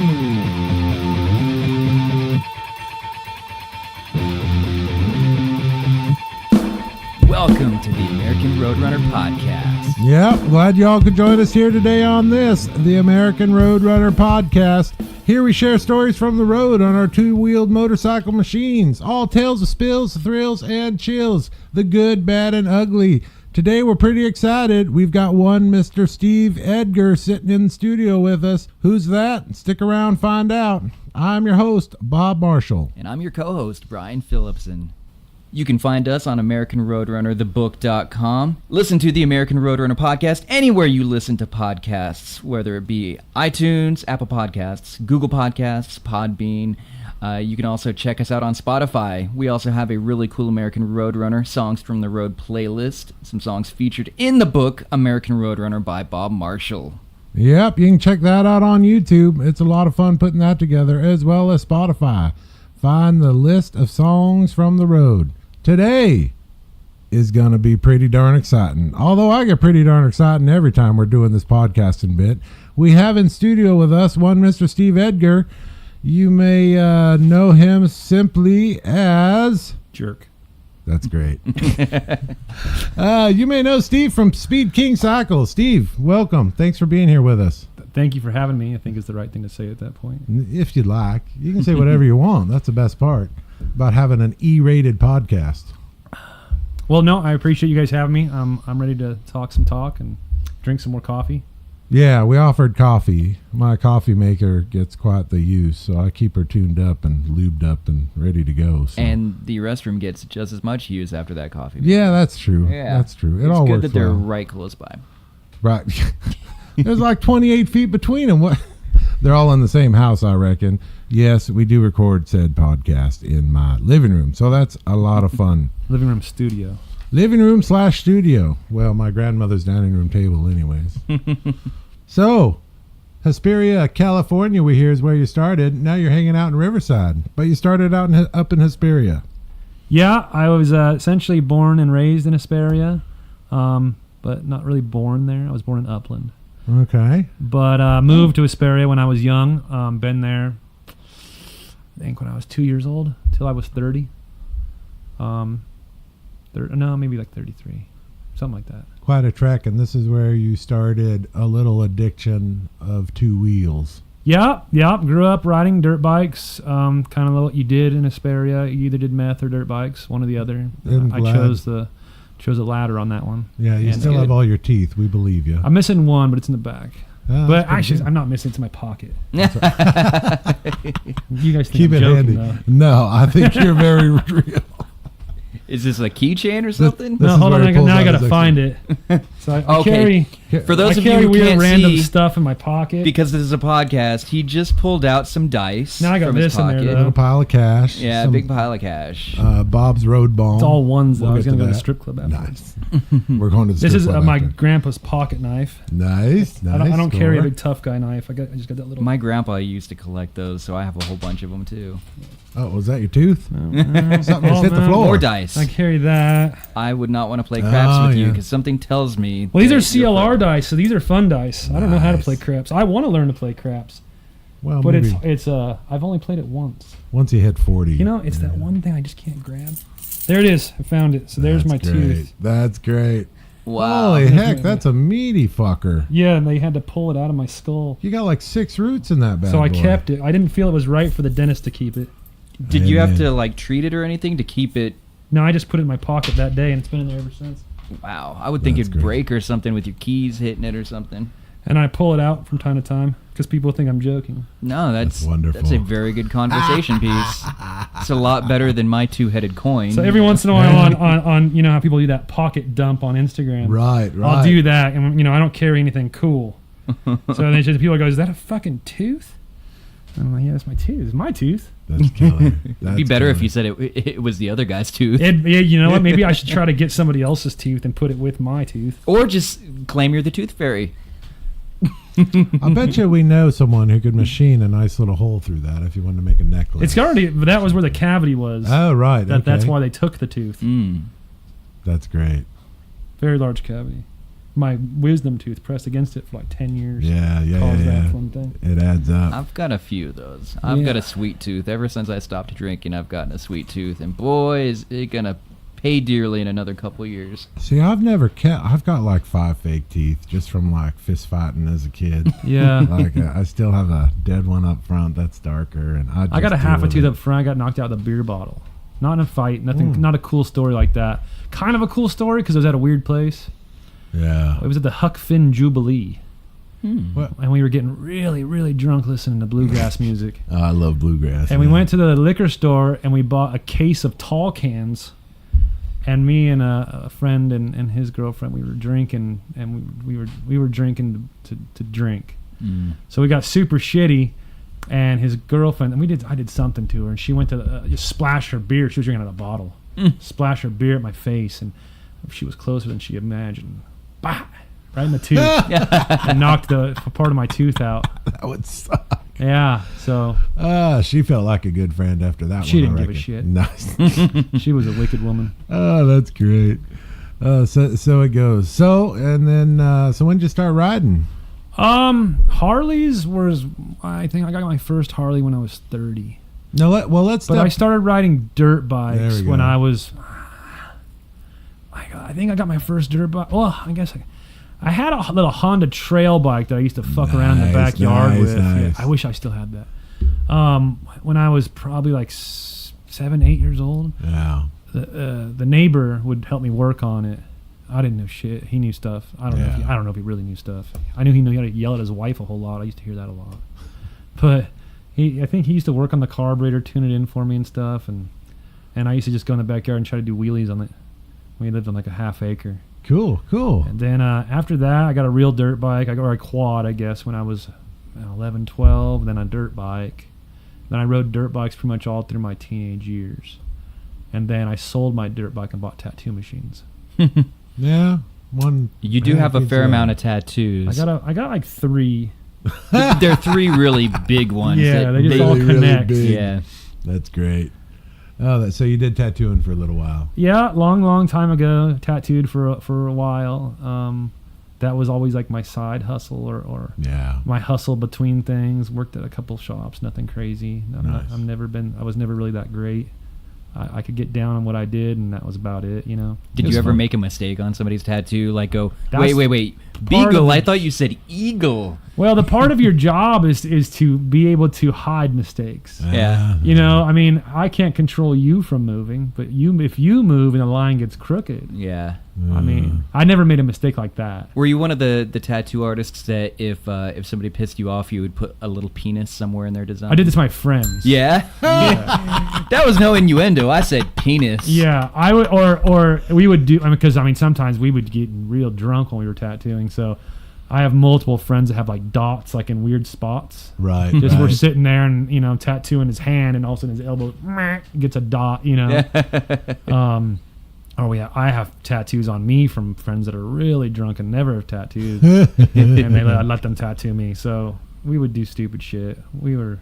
Welcome to the American Roadrunner Podcast. Yep, glad y'all could join us here today on this, the American Roadrunner Podcast. Here we share stories from the road on our two-wheeled motorcycle machines. All tales of spills, thrills, and chills. The good, bad, and ugly. Today we're pretty excited. We've got one Mr. Steve Edgar sitting in the studio with us. Who's that? Stick around, find out. I'm your host, Bob Marshall. And I'm your co-host, Brian Phillipson. You can find us on AmericanRoadrunnerTheBook.com. Listen to the American Roadrunner Podcast anywhere you listen to podcasts, whether it be iTunes, Apple Podcasts, Google Podcasts, Podbean. You can also check us out on Spotify. We also have a really cool American Roadrunner Songs from the Road playlist. Some songs featured in the book American Roadrunner by Bob Marshall. Yep, you can check that out on YouTube. It's a lot of fun putting that together, as well as Spotify. Find the list of songs from the road. Today is going to be pretty darn exciting. Although I get pretty darn exciting every time we're doing this podcasting bit. We have in studio with us one Mr. Steve Edgar. You may know him simply as... Jerk. That's great. You may know Steve from Speed King Cycles. Steve, welcome. Thanks for being here with us. Thank you for having me, I think is the right thing to say at that point. If you'd like. You can say whatever you want. That's the best part about having an E-rated podcast. Well, no, I appreciate you guys having me. I'm ready to talk and drink some more coffee. Yeah, we offered coffee. My coffee maker gets quite the use, so I keep her tuned up and lubed up and ready to go. So. And the restroom gets just as much use after that coffee. Yeah, that's true. Yeah. That's true. It's all good works that they're well. right close by. Right. There's like 28 feet between them. What? They're all in the same house, I reckon. Yes, we do record said podcast in my living room, so that's a lot of fun. Living room studio. Living room / studio. Well, my grandmother's dining room table anyways. So, Hesperia, California, we hear is where you started. Now you're hanging out in Riverside, but you started out up in Hesperia. Yeah, I was essentially born and raised in Hesperia, but not really born there. I was born in Upland. Okay. But moved to Hesperia when I was young. Been there, I think, when I was 2 years old, till I was 30. Maybe like 33. Something like that. Quite a trek, and this is where you started a little addiction of two wheels. Yeah. Grew up riding dirt bikes. Kind of what you did in Hesperia. You either did meth or dirt bikes, one or the other. I chose the latter on that one. Yeah, you still have all your teeth. We believe you. I'm missing one, but it's in the back. But actually, good. I'm not missing it. It's in my pocket. You guys think Keep I'm it joking, handy. though. No, I think you're very real. Is this a keychain or something? No, hold on. Now I got to find it. So I carry... For those of you carry who weird can't random see, stuff in my pocket. because this is a podcast, he just pulled out some dice Now I got from this his in there, pocket. though. A little pile of cash. Yeah, some, big pile of cash. Bob's Road Balm. It's all ones, though. We'll I was get going to go to that. the strip club afterwards. Nice. We're going to the strip This is club my after. grandpa's pocket knife. Nice. I don't carry a big tough guy knife. I just got that little... My grandpa used to collect those, so I have a whole bunch of them too. Oh, was that your tooth? No, Something just hit the no. floor. More dice. I carry that. I would not want to play craps with you yeah. because something tells me. Well, these are that you're CLR pro. dice, so these are fun dice. I don't know how to Nice. play craps. I want to learn to play craps, Well, but maybe it's I've only played it once. once you hit 40. You know, it's that one thing I just can't grab. There it is. I found it. So there's my That's great. tooth. That's great. Wow. Holy That's heck, my- that's a meaty fucker. Yeah, and they had to pull it out of my skull. You got like 6 roots in that bad So I boy. kept it. I didn't feel it was right for the dentist to keep it. Did you have Amen. to like treat it or anything to keep it? No, I just put it in my pocket that day, and it's been in there ever since. Wow, I would think That's it'd great. break or something with your keys hitting it or something. And I pull it out from time to time because people think I'm joking. No, that's wonderful. That's a very good conversation piece. It's a lot better than my two-headed coin. So every once in a while on you know how people do that pocket dump on Instagram. Right. I'll do that, and I don't carry anything cool. So then people go, "Is that a fucking tooth?" And I'm like, "Yeah, it's my tooth. It's my tooth." That's killer. It'd be better if you said it was the other guy's tooth. You know what? Maybe I should try to get somebody else's tooth and put it with my tooth. Or just claim you're the tooth fairy. I bet you we know someone who could machine a nice little hole through that if you wanted to make a necklace. It's already, but that was where the cavity was. Oh, right. That's okay. why they took the tooth. Mm. That's great. Very large cavity. my wisdom tooth pressed against it for like 10 years. Yeah. That one thing. It adds up. I've got a few of those. I've got a sweet tooth. Ever since I stopped drinking, I've gotten a sweet tooth, and boy, is it gonna pay dearly in another couple years. See, I've got like 5 fake teeth just from like fist fighting as a kid. Yeah. Like I still have a dead one up front that's darker, and I got a half a tooth up front. I got knocked out with a beer bottle. Not in a fight. Nothing. Not a cool story like that. Kind of a cool story because it was at a weird place. Yeah. It was at the Huck Finn Jubilee. What? And we were getting really, really drunk listening to bluegrass music. Oh, I love bluegrass. And we went to the liquor store and we bought a case of tall cans. And me and a friend and his girlfriend, we were drinking, and we were drinking to drink. So we got super shitty, and his girlfriend, and I did something to her, and she went to just splash her beer. She was drinking out of a bottle, splash her beer at my face, and she was closer than she imagined. Bah! Right in the tooth, and knocked the part of my tooth out. That would suck. Yeah, so she felt like a good friend after that. She one, didn't give a shit. Nice. She was a wicked woman. Oh, that's great. So it goes. So and then so when did you start riding? Harleys was, I think I got my first Harley when I was 30. No, let's. But I started riding dirt bikes when go. I was. I think I got my first dirt bike. Well, I guess I had a little Honda trail bike that I used to fuck around in the backyard with. Nice. Yeah, I wish I still had that. When I was probably like 7, 8 years old. Yeah. The neighbor would help me work on it. I didn't know shit. He knew stuff. I don't know if he really knew stuff. I knew he knew how to yell at his wife a whole lot. I used to hear that a lot. But I think he used to work on the carburetor, tune it in for me and stuff, and I used to just go in the backyard and try to do wheelies on it. We lived on like a half acre. Cool. And then after that, I got a real dirt bike, or a quad, I guess, when I was 11, 12, then a dirt bike. Then I rode dirt bikes pretty much all through my teenage years. And then I sold my dirt bike and bought tattoo machines. Yeah. One. You do have a fair amount of tattoos. I got like 3. They're 3 really big ones. Yeah, they just all connect. Really Yeah. That's great. Oh, so you did tattooing for a little while. Yeah, long time ago. Tattooed for a while. That was always like my side hustle or my hustle between things. Worked at a couple shops, nothing crazy. I was never really that great. I could get down on what I did, and that was about it, you know. Did you ever fun. make a mistake on somebody's tattoo? Like go, That's wait, Beagle? I thought you said eagle. Well, the part of your job is to be able to hide mistakes. Yeah. You know, I mean, I can't control you from moving, but if you move and the line gets crooked. Yeah. I mean, I never made a mistake like that. Were you one of the tattoo artists that if somebody pissed you off, you would put a little penis somewhere in their design? I did this to my friends. Yeah? That was no innuendo. I said penis. Yeah, I would, or we would do, because sometimes we would get real drunk when we were tattooing. So I have multiple friends that have like dots, like in weird spots. Right. Just we're sitting there and tattooing his hand, and all of a sudden his elbow gets a dot. Oh yeah, I have tattoos on me from friends that are really drunk and never have tattoos, and I let them tattoo me. So we would do stupid shit. We were,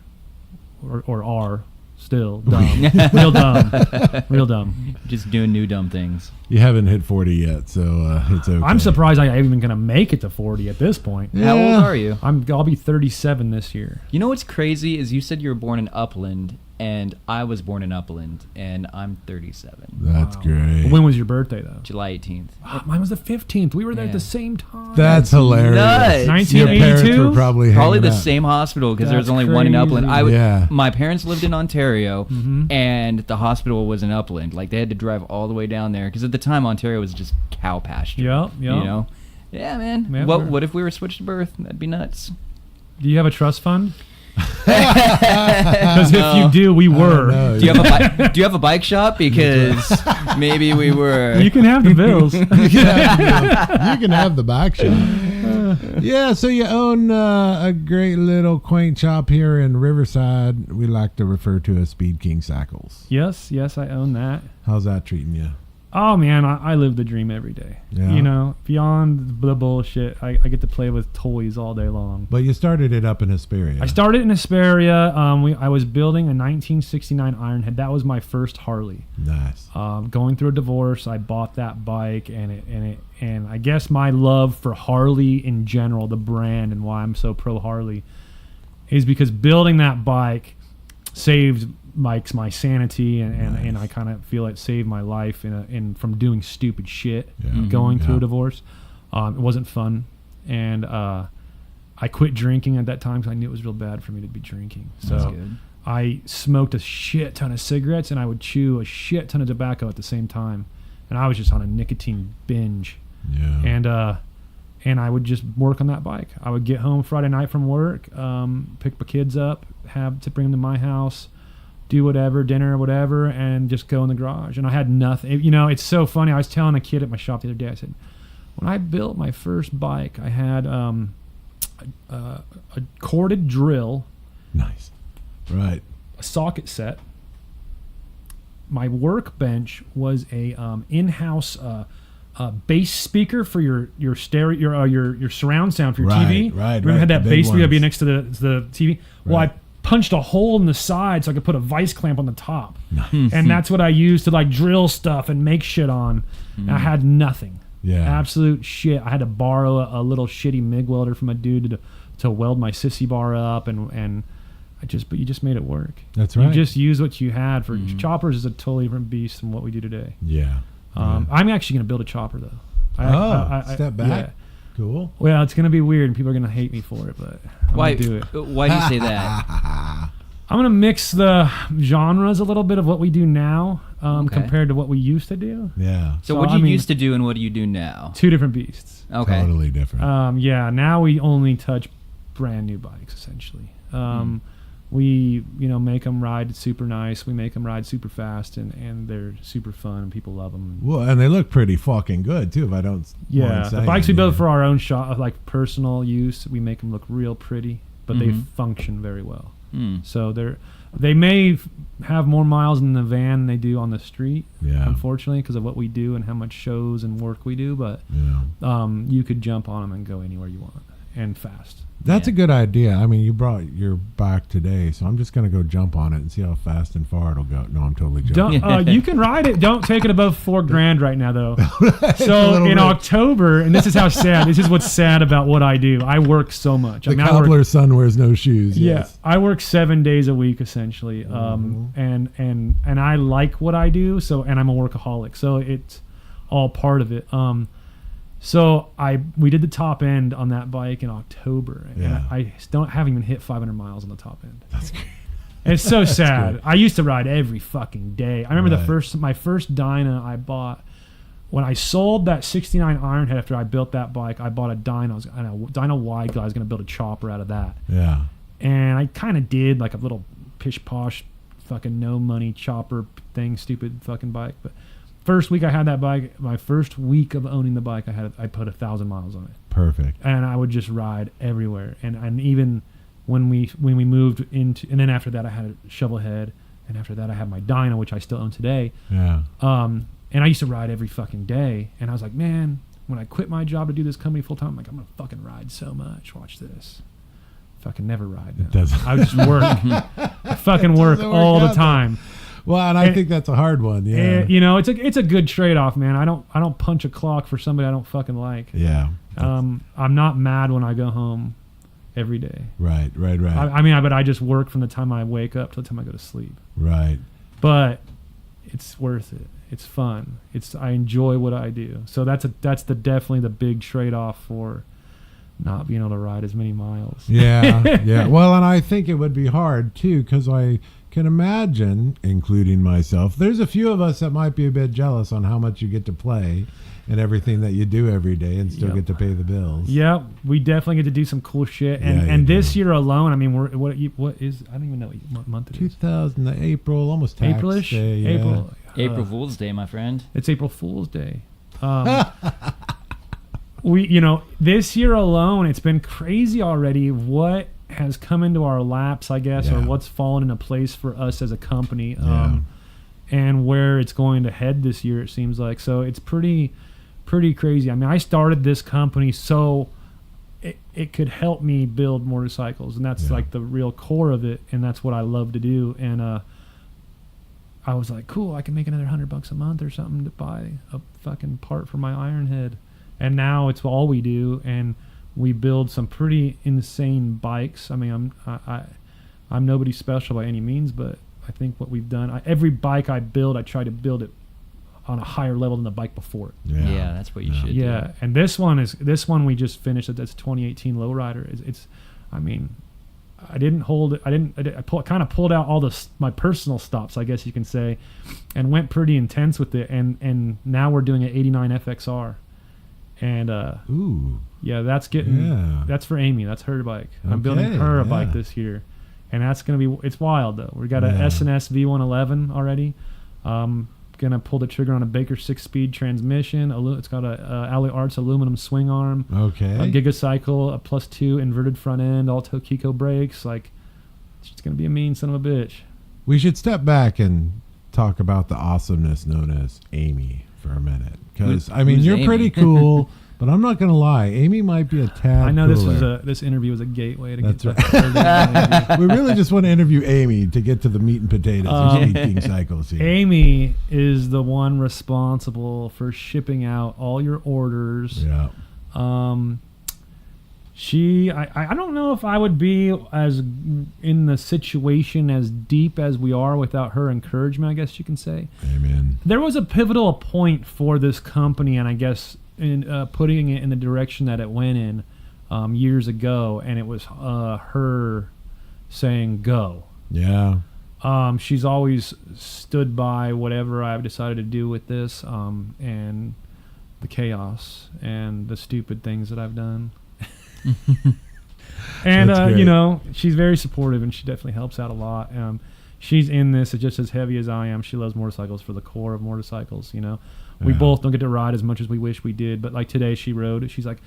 or are still dumb, real dumb. Just doing new dumb things. You haven't hit 40 yet, so it's okay. I'm surprised I'm even gonna make it to 40 at this point. How old are you? I'll be 37 this year. You know what's crazy is you said you were born in Upland, and I was born in Upland, and I'm 37. That's great. When was your birthday though? July 18th. Mine was the 15th. We were there at the same time. That's hilarious. Nuts. Your parents 1982? were probably the out. same hospital because there's That's only one in Upland. crazy. My parents lived in Ontario, and the hospital was in Upland. Like they had to drive all the way down there because at the time Ontario was just cow pasture. Yep. You know. Yeah, man. Yeah, what if we were switched to birth? That'd be nuts. Do you have a trust fund? Because if you do, we were. Do you have a bike shop? Because maybe we were. You can have the bills. You can have the bike shop. Yeah, so you own a great little quaint shop here in Riverside. We like to refer to as Speed King Cycles. Yes, I own that. How's that treating you? Oh man, I live the dream every day. Yeah. You know, beyond the bullshit, I get to play with toys all day long. But you started it up in Hesperia. I started in Hesperia. I was building a 1969 Ironhead. That was my first Harley. Nice. Going through a divorce, I bought that bike, and I guess my love for Harley in general, the brand, and why I'm so pro Harley, is because building that bike saved my sanity, and I kind of feel it saved my life in from doing stupid shit, going through a divorce. It wasn't fun, and I quit drinking at that time because I knew it was real bad for me to be drinking. So I smoked a shit ton of cigarettes, and I would chew a shit ton of tobacco at the same time, and I was just on a nicotine binge. Yeah. And I would just work on that bike. I would get home Friday night from work, pick my kids up, have to bring them to my house, do whatever, dinner or whatever, and just go in the garage. And I had nothing. You know, it's so funny. I was telling a kid at my shop the other day, I said, when I built my first bike, I had a corded drill. Nice. Right. A socket set. My workbench was a in-house bass speaker for your stereo, your surround sound for your TV. Right. Remember had that The bass big speaker be ones. next to the TV? Well, I punched a hole in the side so I could put a vice clamp on the top. And that's what I used to like drill stuff and make shit on. I had nothing. Yeah. Absolute shit. I had to borrow a little shitty MIG welder from a dude to weld my sissy bar up, and but you just made it work. That's right. You just use what you had for choppers is a totally different beast from what we do today. Yeah. I'm actually going to build a chopper though. Step back. Yeah. Cool. Well, it's going to be weird and people are going to hate me for it, but I'm Why going to do it. Why do you say that? I'm going to mix the genres a little bit of what we do now compared to what we used to do. Yeah. So what do you used to do and what do you do now? Two different beasts. Okay. Totally different. Now we only touch brand new bikes essentially. We make them ride super nice. We make them ride super fast, and they're super fun, and people love them. Well, and they look pretty fucking good too. If I don't. Yeah, the bikes we build for our own shop, like personal use, we make them look real pretty, but they function very well. So they may have more miles in the van than they do on the street. Yeah. Unfortunately, because of what we do and how much shows and work we do, but you could jump on them and go anywhere you want and fast. That's a good idea. I mean, you brought your bike today, so I'm just going to go jump on it and see how fast and far it'll go. No, I'm totally joking. You can ride it. Don't take it above $4,000 right now, though. So in October, and this is how sad. This is what's sad about what I do. I work so much. The cobbler's son wears no shoes. Yeah, yes. I work 7 days a week essentially, and I like what I do. So, and I'm a workaholic. So it's all part of it. So we did the top end on that bike in October, and I haven't even hit 500 miles on the top end. That's great. It's so sad. I used to ride every fucking day. I remember my first Dyna I bought when I sold that 69 Ironhead. After I built that bike, I bought a Dyna. Dyna wide guy. I was going to build a chopper out of that. Yeah. And I kind of did like a little pish posh, fucking no money chopper thing, stupid fucking bike, but. First week I had that bike, my first week of owning the bike, I put 1,000 miles on it. Perfect. And I would just ride everywhere. And even when we moved into, and then after that I had a shovel head, and after that I had my Dyna, which I still own today. Yeah. And I used to ride every fucking day. And I was like, man, when I quit my job to do this company full time, I'm like, I'm gonna fucking ride so much. Watch this. Fucking never ride. It doesn't. I would just work. I fucking work all the time. Well, and I think that's a hard one. Yeah. It's a good trade-off, man. I don't punch a clock for somebody I don't fucking like. Yeah. I'm not mad when I go home every day. Right. But I just work from the time I wake up till the time I go to sleep. Right. But it's worth it. It's fun. I enjoy what I do. So that's definitely the big trade-off for not being able to ride as many miles. Yeah. Yeah. Well, and I think it would be hard too, because I can imagine, including myself, there's a few of us that might be a bit jealous on how much you get to play and everything that you do every day and still get to pay the bills. Yeah, we definitely get to do some cool shit. And this year alone, I mean, what is, I don't even know what month it is. 2000, April, almost tax April-ish? day. Yeah. April Fool's Day, my friend. It's April Fool's Day. This year alone, it's been crazy already what has come into our laps, I guess, or what's fallen into place for us as a company. and where it's going to head this year, it seems like. So it's pretty crazy. I mean, I started this company so it could help me build motorcycles, and that's like the real core of it, and that's what I love to do. And I was like, cool, I can make another $100 a month or something to buy a fucking part for my iron head. And now it's all we do, and we build some pretty insane bikes. I mean, I'm nobody special by any means, but I think what we've done, every bike I build, I try to build it on a higher level than the bike before it. Yeah, that's what you should do. Yeah, and this one we just finished. That's 2018 Lowrider. It's I mean, I didn't hold it. I kind of pulled out all my personal stops, I guess you can say, and went pretty intense with it. And now we're doing an 89 FXR. And yeah, that's for Amy. That's her bike. Okay, I'm building her a bike this year, and that's gonna be. It's wild though. We got a S&S V111 already. Gonna pull the trigger on a Baker 6-speed transmission. It's got a Alloy Arts aluminum swing arm. Okay. A Gigacycle, a +2 inverted front end, Alto Kiko brakes. Like, it's gonna be a mean son of a bitch. We should step back and talk about the awesomeness known as Amy for a minute, because I mean, you're Amy? pretty cool. But I'm not gonna lie, Amy might be a tad. I know cooler. this interview was a gateway to That's get to We really just want to interview Amy to get to the meat and potatoes of Speed King Cycles here. Amy is the one responsible for shipping out all your orders. Yeah. I don't know if I would be as in the situation as deep as we are without her encouragement, I guess you can say. Amen. There was a pivotal point for this company, and I guess in putting it in the direction that it went in years ago, and it was her saying go. Yeah. She's always stood by whatever I've decided to do with this, and the chaos and the stupid things that I've done. And you know, she's very supportive, and she definitely helps out a lot. She's in this just as heavy as I am. She loves motorcycles for the core of motorcycles, you know. We both don't get to ride as much as we wish we did, but like today she rode. She's like,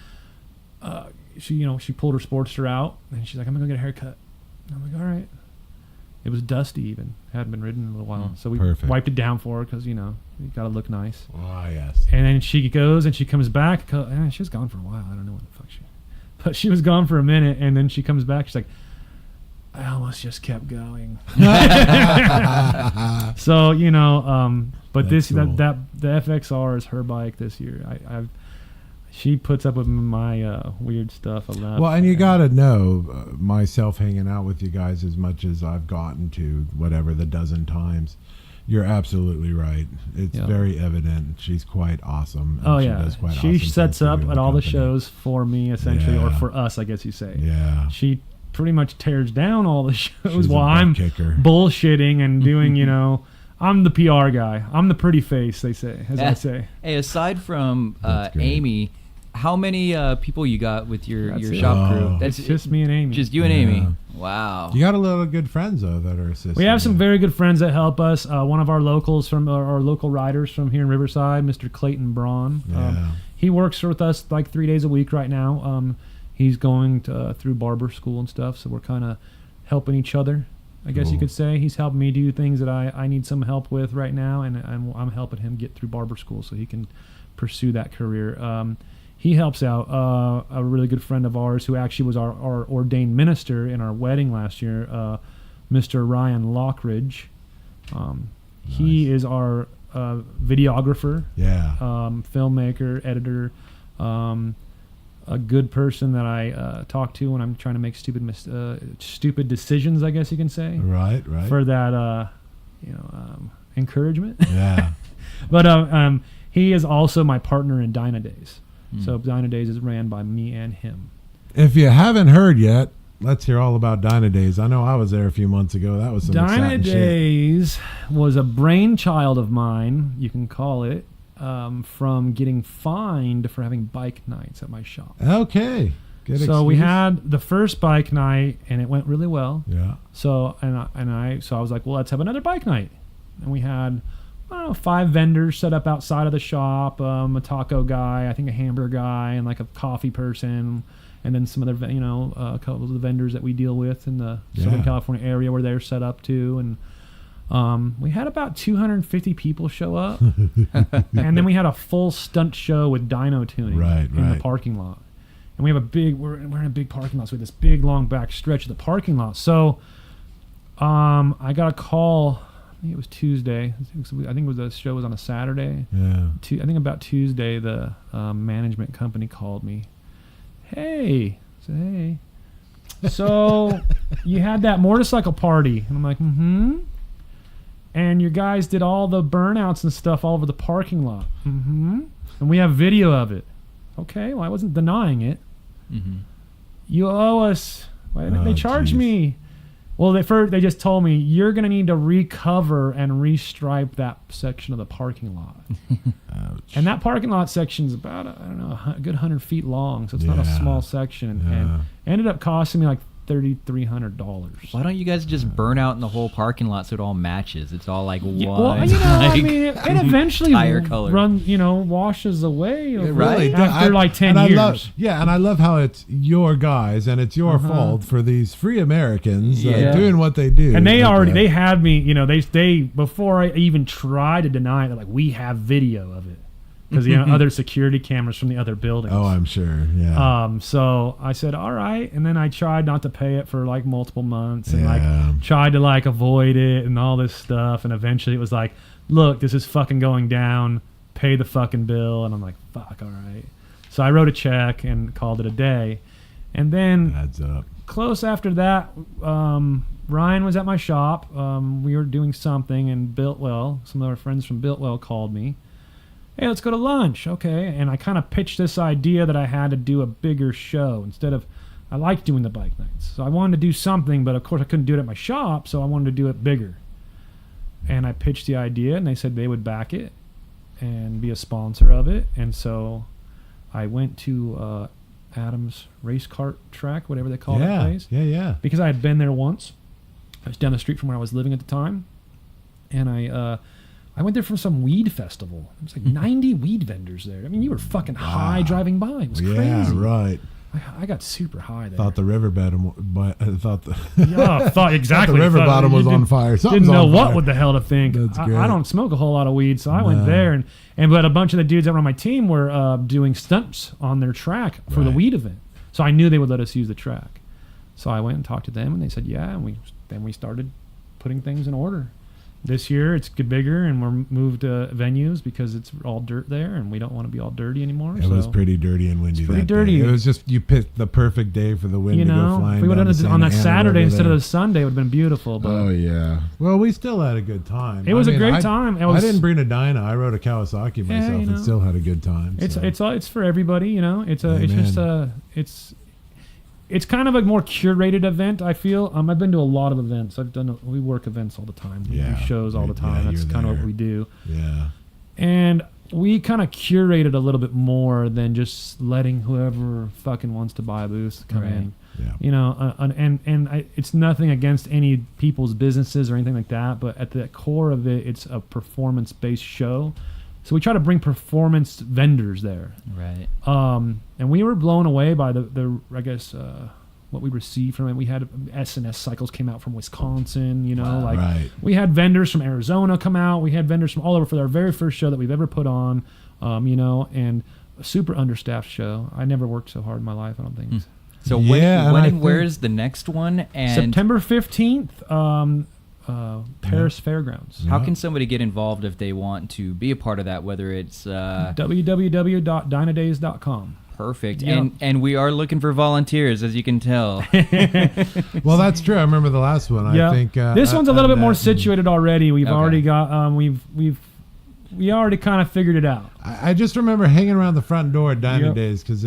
she pulled her Sportster out, and she's like, I'm gonna go get a haircut. I'm like, all right. It was dusty even. Hadn't been ridden in a little while. So we wiped it down for her because, you know, you got to look nice. Oh, yes. And then she goes and she comes back. She was gone for a while. I don't know what the fuck but she was gone for a minute, and then she comes back. She's like, I almost just kept going. So, you know, but That's cool. the FXR is her bike this year. She puts up with my weird stuff a lot. Well, and you got to know, myself hanging out with you guys as much as I've gotten to, whatever, the dozen times, you're absolutely right. It's very evident. She's quite awesome. Oh, she yeah. does quite She awesome sets things up for you at in all the company. shows for me, essentially, or for us, I guess you say. Yeah. She pretty much tears down all the shows She's while a I'm kicker. bullshitting and doing, you know, I'm the PR guy. I'm the pretty face, they say, as I say. Hey, aside from That's great. Amy, how many people you got with your That's it. shop crew? It's just me and Amy. Just you and Yeah. Amy. Wow. You got a lot of good friends, though, that are assisting. We have some you. very good friends that help us. One of our locals from our local riders from here in Riverside, Mr. Clayton Braun. Yeah. He works with us like 3 days a week right now. He's going through barber school and stuff, so we're kind of helping each other, I guess you Cool. could say. He's helping me do things that I need some help with right now, and I'm helping him get through barber school so he can pursue that career. He helps out a really good friend of ours who actually was our ordained minister in our wedding last year, Mr. Ryan Lockridge. He is our videographer, filmmaker, editor, a good person that I talk to when I'm trying to make stupid decisions, I guess you can say. Right. For that, encouragement. Yeah. But he is also my partner in Dyna Days. So Dyna Days is ran by me and him. If you haven't heard yet, let's hear all about Dyna Days. I know I was there a few months ago. That was some Dyna exciting shit. Days was a brainchild of mine, you can call it, from getting fined for having bike nights at my shop. Okay. Good So we excuse. had the first bike night, and it went really well. Yeah. So I was like, well, let's have another bike night. And we had, I don't know, 5 vendors set up outside of the shop, a taco guy, I think a hamburger guy, and like a coffee person, and then some other, a couple of the vendors that we deal with in the Southern California area where they're set up too. And We had about 250 people show up, and then we had a full stunt show with dyno tuning in the parking lot. And we have we're in a big parking lot, so we have this big long back stretch of the parking lot. So I got a call. I think it was Tuesday. I think the show was on a Saturday. Yeah. I think about Tuesday, the management company called me. Hey. I said, hey. So you had that motorcycle party. And I'm like, mm-hmm. And your guys did all the burnouts and stuff all over the parking lot. Mm-hmm. And we have video of it. Okay, well, I wasn't denying it. Mm-hmm. You owe us. Why didn't they charge me? Well, they just told me, you're going to need to recover and restripe that section of the parking lot. Ouch. And that parking lot section is about, a good 100 feet long, so it's not a small section. And ended up costing me like $3,300. Why don't you guys just burn out in the whole parking lot so it all matches? It's all like one. Well, I mean, it eventually washes away after like 10 years. And I love how it's your guys and it's your fault for these free Americans doing what they do. And they had me, they before I even tried to deny it, they're like, we have video of it. Because other security cameras from the other buildings. Oh, I'm sure. Yeah. So I said, all right, and then I tried not to pay it for like multiple months, and tried to like avoid it and all this stuff, and eventually it was like, look, this is fucking going down. Pay the fucking bill, and I'm like, fuck, all right. So I wrote a check and called it a day, and then adds up. Close after that, Ryan was at my shop. We were doing something, and Biltwell, some of our friends from Biltwell called me. Hey, let's go to lunch. Okay. And I kind of pitched this idea that I had to do a bigger show I liked doing the bike nights. So I wanted to do something, but of course I couldn't do it at my shop, so I wanted to do it bigger. And I pitched the idea, and they said they would back it and be a sponsor of it. And so I went to Adams Race Kart Track, whatever they call that place. Yeah. Because I had been there once. I was down the street from where I was living at the time. And I went there for some weed festival. There was like 90 weed vendors there. I mean, you were fucking high driving by. It was crazy. Yeah, right. I got super high there. Thought the river bottom. Thought exactly. the river bottom was on fire. Didn't know what the hell to think. That's great. I don't smoke a whole lot of weed, so I went there but a bunch of the dudes that were on my team were doing stunts on their track for the weed event. So I knew they would let us use the track. So I went and talked to them, and they said, yeah, and we started putting things in order. This year it's bigger, and we're moved to venues because it's all dirt there, and we don't want to be all dirty anymore. It was pretty dirty and windy. Pretty dirty. Day. It was just, you picked the perfect day for the wind to go flying. If we would have done it on that Saturday instead of the Sunday, it would have been beautiful. But oh yeah. Well, we still had a good time. It was a great time. I didn't bring a Dyna. I rode a Kawasaki myself and still had a good time. It's for everybody. It's kind of a more curated event, I feel. I've been to a lot of events. We work events all the time. We do shows all the time. That's kind of what we do. Yeah. And we kind of curated a little bit more than just letting whoever fucking wants to buy a booth come in. Yeah. It's nothing against any people's businesses or anything like that, but at the core of it, it's a performance-based show. So we try to bring performance vendors there. Right. And we were blown away by what we received from it. We had S&S cycles came out from Wisconsin, we had vendors from Arizona come out. We had vendors from all over for our very first show that we've ever put on, and a super understaffed show. I never worked so hard in my life, I don't think. So when and where is the next one? And September 15th, Paris Fairgrounds. How can somebody get involved if they want to be a part of that, whether it's www.dynadays.com. Perfect. Yep. And we are looking for volunteers, as you can tell. Well, that's true. I remember the last one. I think this one's a little bit more situated already. We've already got we already kind of figured it out. I just remember hanging around the front door at Dyna Days because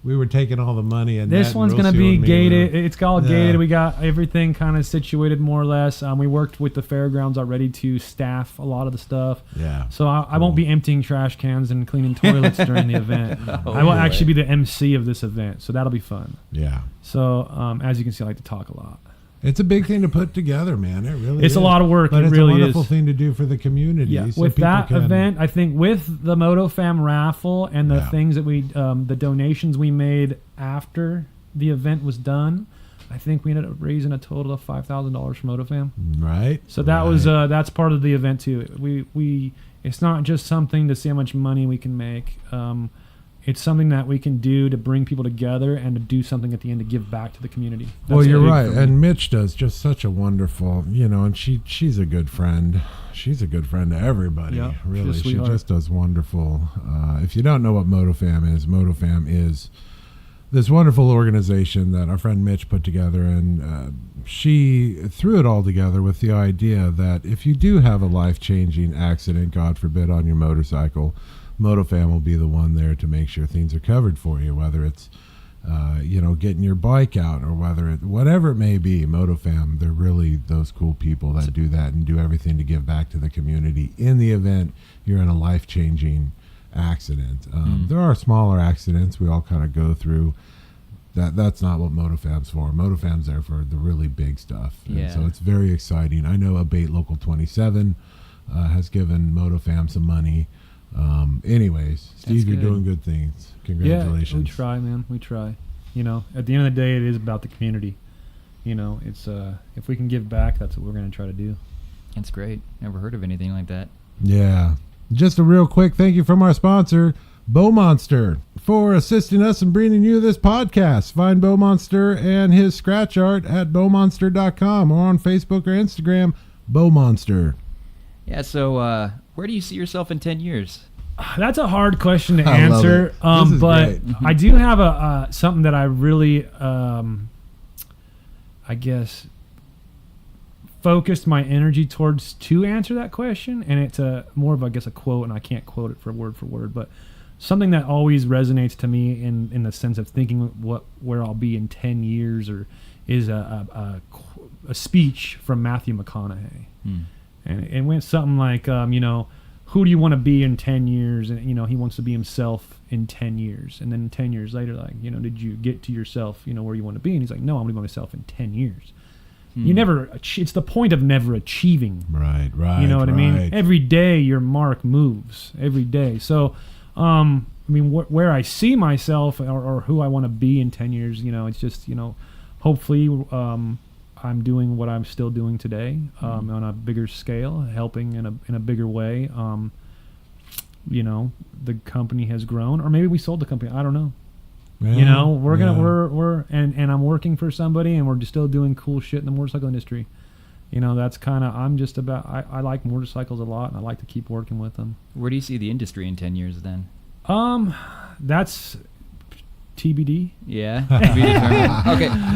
we were taking all the money, and this one's going to be gated. It's all gated. We got everything kind of situated more or less. We worked with the fairgrounds already to staff a lot of the stuff. Yeah. So I won't be emptying trash cans and cleaning toilets during the event. I will actually be the MC of this event, so that'll be fun. Yeah. So as you can see, I like to talk a lot. It's a big thing to put together, man. It really is. It's a lot of work. But it's really a wonderful thing to do for the community. Yeah. So with that event, I think with the MOTO FAM raffle and the things that the donations we made after the event was done, I think we ended up raising a total of $5,000 for MOTO FAM. Right. So that right. was that's part of the event too. We it's not just something to see how much money we can make. It's something that we can do to bring people together and to do something at the end to give back to the community. Well, That's you're big right. for me. And Mitch does just such a wonderful, and she's a good friend. She's a good friend to everybody. Yeah, really. she's a She sweetheart. just does wonderful. If you don't know what MOTO FAM is this wonderful organization that our friend Mitch put together, and she threw it all together with the idea that if you do have a life-changing accident, God forbid, on your motorcycle, MOTO FAM will be the one there to make sure things are covered for you, whether it's getting your bike out or whatever it may be. MOTO FAM, they're really those cool people that do that and do everything to give back to the community in the event you're in a life-changing accident. There are smaller accidents we all kind of go through. That's not what MOTO FAM's for. MOTO FAM's there for the really big stuff. And Yeah. so it's very exciting. I know Abate Local 27 has given MOTO FAM some money. Anyways, Steve, you're good. doing good things. Congratulations. Yeah, we try, man. We try. At the end of the day, it is about the community. It's if we can give back, that's what we're going to try to do. That's great. Never heard of anything like that. Yeah. Just a real quick thank you from our sponsor, Bowmonster, for assisting us in bringing you this podcast. Find Bowmonster and his scratch art at bowmonster.com or on Facebook or Instagram, Bowmonster. Yeah, so where do you see yourself in 10 years? That's a hard question to I love answer, it. This is but great. I do have a something that I really, I guess, focused my energy towards to answer that question, and it's more of, I guess, a quote, and I can't quote it for word, but something that always resonates to me in the sense of thinking where I'll be in 10 years, or is a speech from Matthew McConaughey. And it went something like, who do you want to be in 10 years? And, he wants to be himself in 10 years. And then 10 years later, like, did you get to yourself, where you want to be? And he's like, no, I'm going to be myself in 10 years. You never, it's the point of never achieving. Right. You know what I mean? Every day your mark moves, every day. So, where I see myself or who I want to be in 10 years, it's just, hopefully, I'm doing what I'm still doing today, on a bigger scale, helping in a bigger way. The company has grown, or maybe we sold the company. I don't know. Yeah, We're I'm working for somebody, and we're just still doing cool shit in the motorcycle industry. That's kind of, I'm just about, I like motorcycles a lot, and I like to keep working with them. Where do you see the industry in 10 years then? That's TBD. Yeah.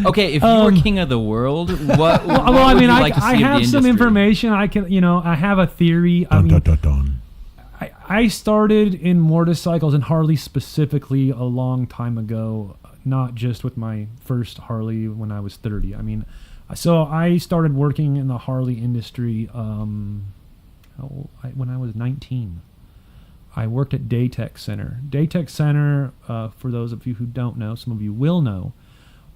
Okay. If you were king of the world, what would you like to see I of the have industry? some information. I can, I have a theory. Dun. I started in motorcycles and Harley specifically a long time ago, not just with my first Harley when I was 30. So I started working in the Harley industry when I was 19. I worked at Daytech Center. Daytech Center, for those of you who don't know, some of you will know,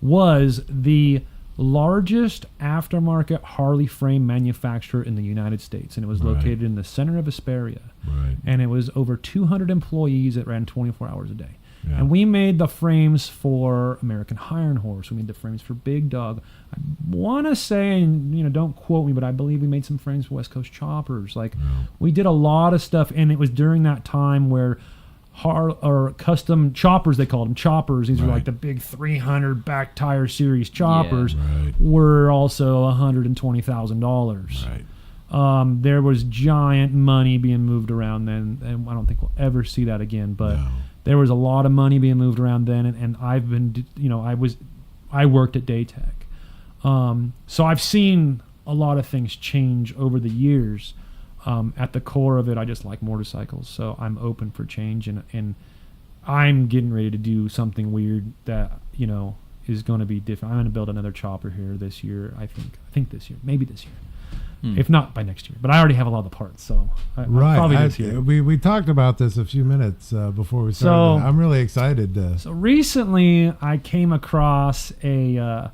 was the largest aftermarket Harley frame manufacturer in the United States, and it was located in the center of Hesperia. Right. And it was over 200 employees that ran 24 hours a day. Yeah. And we made the frames for American Iron Horse. We made the frames for Big Dog. I want to say, and don't quote me, but I believe we made some frames for West Coast Choppers. We did a lot of stuff, and it was during that time where custom choppers, they called them choppers. These were like the big 300 back tire series choppers. Were also $120,000. Right. There was giant money being moved around then, and I don't think we'll ever see that again. But there was a lot of money being moved around then, and I've been, I worked at Daytech, so I've seen a lot of things change over the years. At the core of it, I just like motorcycles, so I'm open for change, and I'm getting ready to do something weird that is going to be different. I'm going to build another chopper here this year. I think this year, maybe this year. If not by next year, but I already have a lot of the parts, so probably this year. We talked about this a few minutes before we started. I'm really excited. So recently, I came across a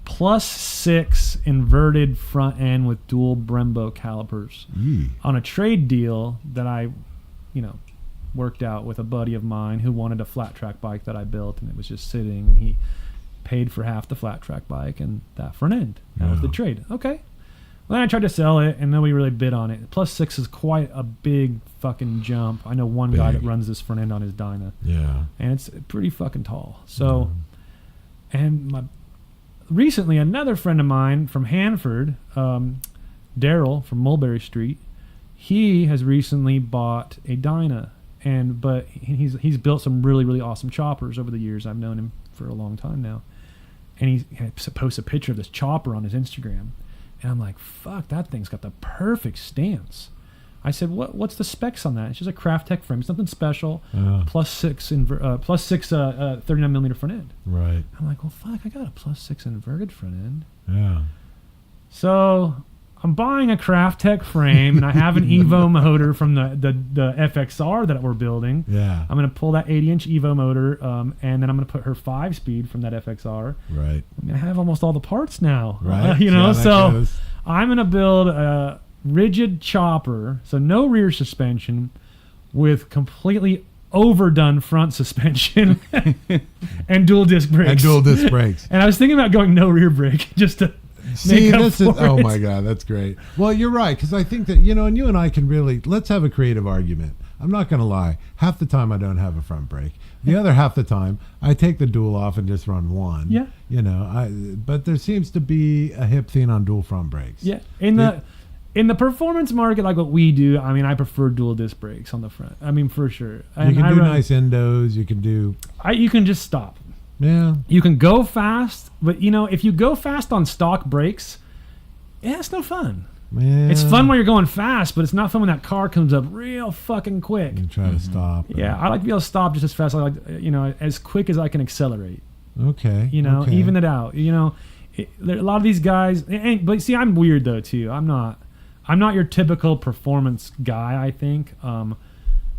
+6 inverted front end with dual Brembo calipers on a trade deal that I, worked out with a buddy of mine who wanted a flat track bike that I built, and it was just sitting, and he paid for half the flat track bike and that front end. That was the trade. Okay. Well, then I tried to sell it, and nobody really bid on it. +6 is quite a big fucking jump. I know one guy that runs this front end on his Dyna. Yeah. And it's pretty fucking tall. So, and recently another friend of mine from Hanford, Daryl from Mulberry Street, he has recently bought a Dyna, but he's built some really, really awesome choppers over the years. I've known him for a long time now. And he posts a picture of this chopper on his Instagram. And I'm like, fuck, that thing's got the perfect stance. I said, what's the specs on that? It's just a Craft-Tech frame, something special, +6 39 millimeter front end. Right. I'm like, well, fuck, I got a +6 inverted front end. Yeah. So I'm buying a Craft-Tech frame, and I have an Evo motor from the FXR that we're building. Yeah. I'm going to pull that 80-inch Evo motor, and then I'm going to put her 5-speed from that FXR. Right. I mean, I have almost all the parts now. Right. So I'm going to build a rigid chopper, so no rear suspension, with completely overdone front suspension and dual disc brakes. And I was thinking about going no rear brake just to see, this is, oh my God, that's great. Well, you're right, because I think that, and you and I can really, let's have a creative argument. I'm not going to lie. Half the time I don't have a front brake. The other half the time I take the dual off and just run one. Yeah. But there seems to be a hip thing on dual front brakes. Yeah. In the performance market, like what we do, I mean, I prefer dual disc brakes on the front. I mean, for sure. And you can do nice endos. You can do. You can just stop. Yeah. You can go fast, but if you go fast on stock brakes, it's no fun. Yeah. It's fun when you're going fast, but it's not fun when that car comes up real fucking quick. You try to stop. Yeah, I like to be able to stop just as fast. I like, as quick as I can accelerate. Okay. Even it out. There a lot of these guys, but see, I'm weird though too. I'm not your typical performance guy. I think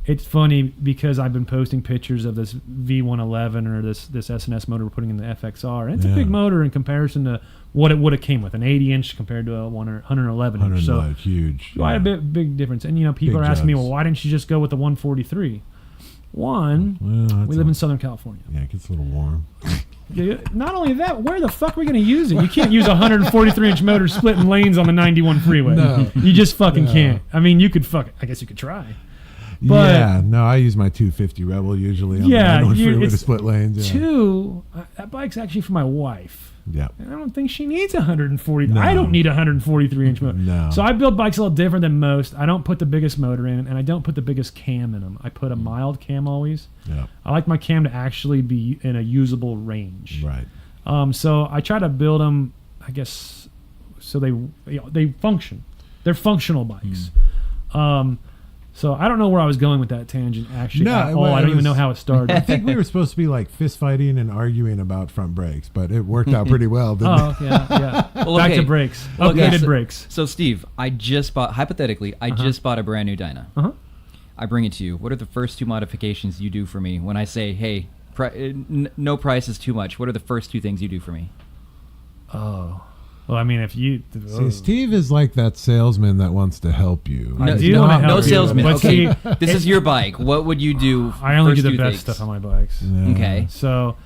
it's funny because I've been posting pictures of this V111 or this SNS motor we're putting in the FXR. And it's a big motor in comparison to what it would have came with, an 80-inch compared to a 111-inch. So huge. Quite a big difference. And people are asking me, well, why didn't you just go with the 143? We live in Southern California. Yeah, it gets a little warm. Not only that, where the fuck are we going to use it? You can't use a 143-inch motor splitting lanes on the 91 freeway. No. You just fucking can't. I mean, you could I guess you could try. But I use my 250 Rebel usually on the 91 freeway to split lanes. Yeah. That bike's actually for my wife. Yeah. And I don't think she needs 140. No. I don't need a 143-inch motor. No. So I build bikes a little different than most. I don't put the biggest motor in, and I don't put the biggest cam in them. I put a mild cam always. Yeah. I like my cam to actually be in a usable range. Right. So I try to build them, I guess, so they function. They're functional bikes. So I don't know where I was going with that tangent, actually. I don't even know how it started. I think we were supposed to be like fist fighting and arguing about front brakes, but it worked out pretty well, didn't it? Yeah. Well, Back to brakes. Upgraded brakes. So, Steve, I just bought a brand new Dyna. I bring it to you. What are the first two modifications you do for me when I say, hey, no price is too much? What are the first two things you do for me? Oh. Well, I mean, if you... See, Steve is like that salesman that wants to help you. No salesman. Okay, this is your bike. What would you do? I only do the best stuff on my bikes. Yeah. Okay. So,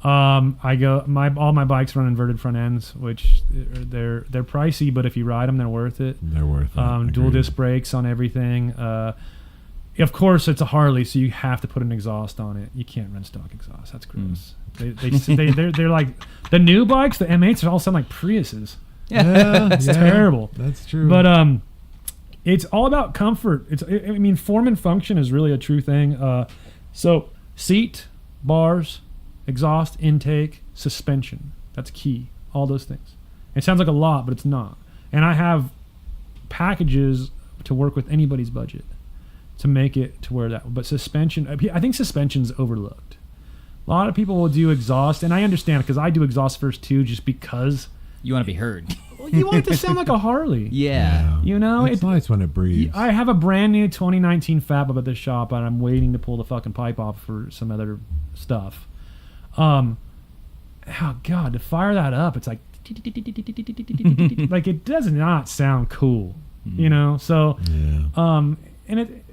all my bikes run inverted front ends, which they're pricey, but if you ride them, they're worth it. They're worth it. Dual disc brakes on everything. Of course, it's a Harley, so you have to put an exhaust on it. You can't run stock exhaust. That's gross. They're like the new bikes, the M8s, all sound like Priuses. Yeah, it's terrible. That's true. But it's all about comfort. Form and function is really a true thing. So seat, bars, exhaust, intake, suspension. That's key. All those things. It sounds like a lot, but it's not. And I have packages to work with anybody's budget to make it to where that. But suspension, I think suspension's overlooked. A lot of people will do exhaust, and I understand because I do exhaust first too, just because you want to be heard. Well, you want it to sound like a Harley. Yeah. It's nice when it breathes. I have a brand new 2019 Fab up at the shop, and I'm waiting to pull the fucking pipe off for some other stuff. Oh God, to fire that up, it's like like it does not sound cool, So and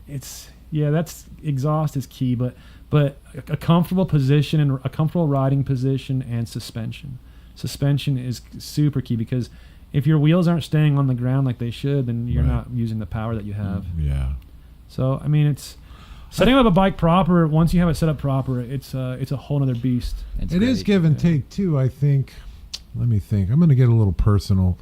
that's exhaust is key, but But a comfortable position and a comfortable riding position and suspension. Suspension is super key because if your wheels aren't staying on the ground like they should, then you're not using the power that you have. Yeah. So I mean, it's setting up a bike proper. Once you have it set up proper, it's a whole other beast. It is give and take too. I think. Let me think. I'm going to get a little personal.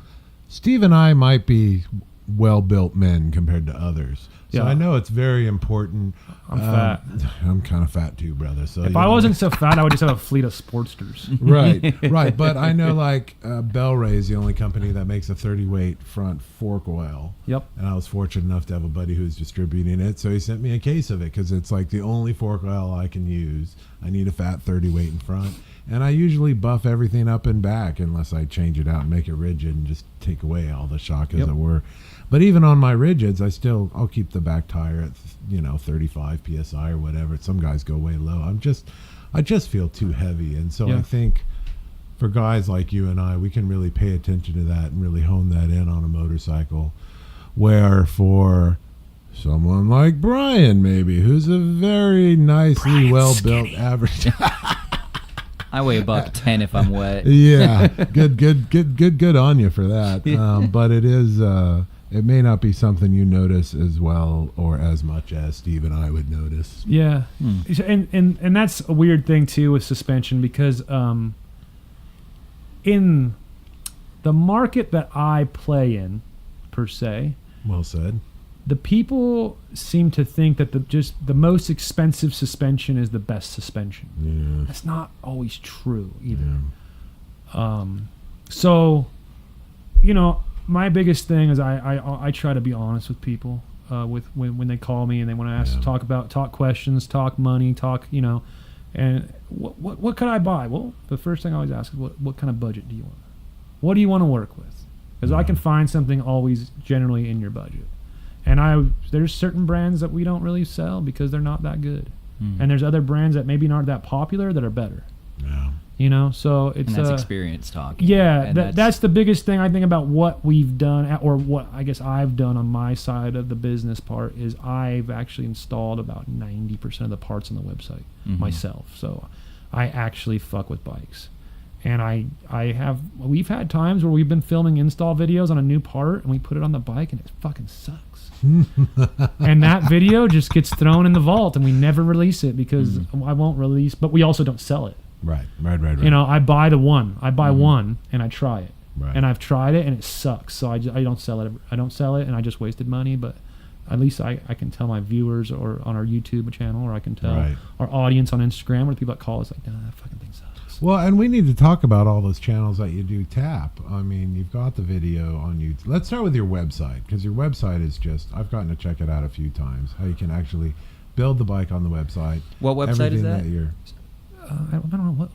Steve and I might be well-built men compared to others. So I know it's very important. I'm fat. I'm kind of fat too, brother. So if I wasn't so fat, I would just have a fleet of Sportsters. Right. But I know like Bel-Ray is the only company that makes a 30-weight front fork oil. Yep. And I was fortunate enough to have a buddy who's distributing it. So he sent me a case of it because it's like the only fork oil I can use. I need a fat 30-weight in front. And I usually buff everything up and back unless I change it out and make it rigid and just take away all the shock, as it were. But even on my rigids, I'll keep the back tire at 35 psi or whatever. Some guys go way low. I just feel too heavy, and so I think for guys like you and I, we can really pay attention to that and really hone that in on a motorcycle. Where for someone like Brian, maybe, who's a very nicely well-built average. I weigh $110 if I'm wet. Yeah, good on you for that. But it is. It may not be something you notice as well or as much as Steve and I would notice. Yeah, and that's a weird thing too with suspension because in the market that I play in, per se. Well said. The people seem to think that the most expensive suspension is the best suspension. Yeah. That's not always true either. Yeah. So, my biggest thing is I try to be honest with people with when they call me and they want to ask talk questions, talk money, talk and what could I buy? Well, the first thing I always ask is what kind of budget do you want? What do you want to work with? Because I can find something always generally in your budget. And there's certain brands that we don't really sell because they're not that good. And there's other brands that maybe aren't that popular that are better. Yeah. So it's... And that's experience talking. Yeah, that's the biggest thing I think about what we've done, or what I guess I've done on my side of the business part, is I've actually installed about 90% of the parts on the website myself. So I actually fuck with bikes. And we've had times where we've been filming install videos on a new part and we put it on the bike and it fucking sucks. And that video just gets thrown in the vault and we never release it because I won't release, but we also don't sell it. Right. I buy one and I try it. Right. And I've tried it and it sucks. So I don't sell it. I don't sell it and I just wasted money, but at least I can tell my viewers or on our YouTube channel, or I can tell our audience on Instagram, or the people that call us like, nah, that fucking thing sucks. Well, and we need to talk about all those channels that you do tap. I mean, you've got the video on YouTube. Let's start with your website, because your website is I've gotten to check it out a few times, how you can actually build the bike on the website. What website is that? I don't know.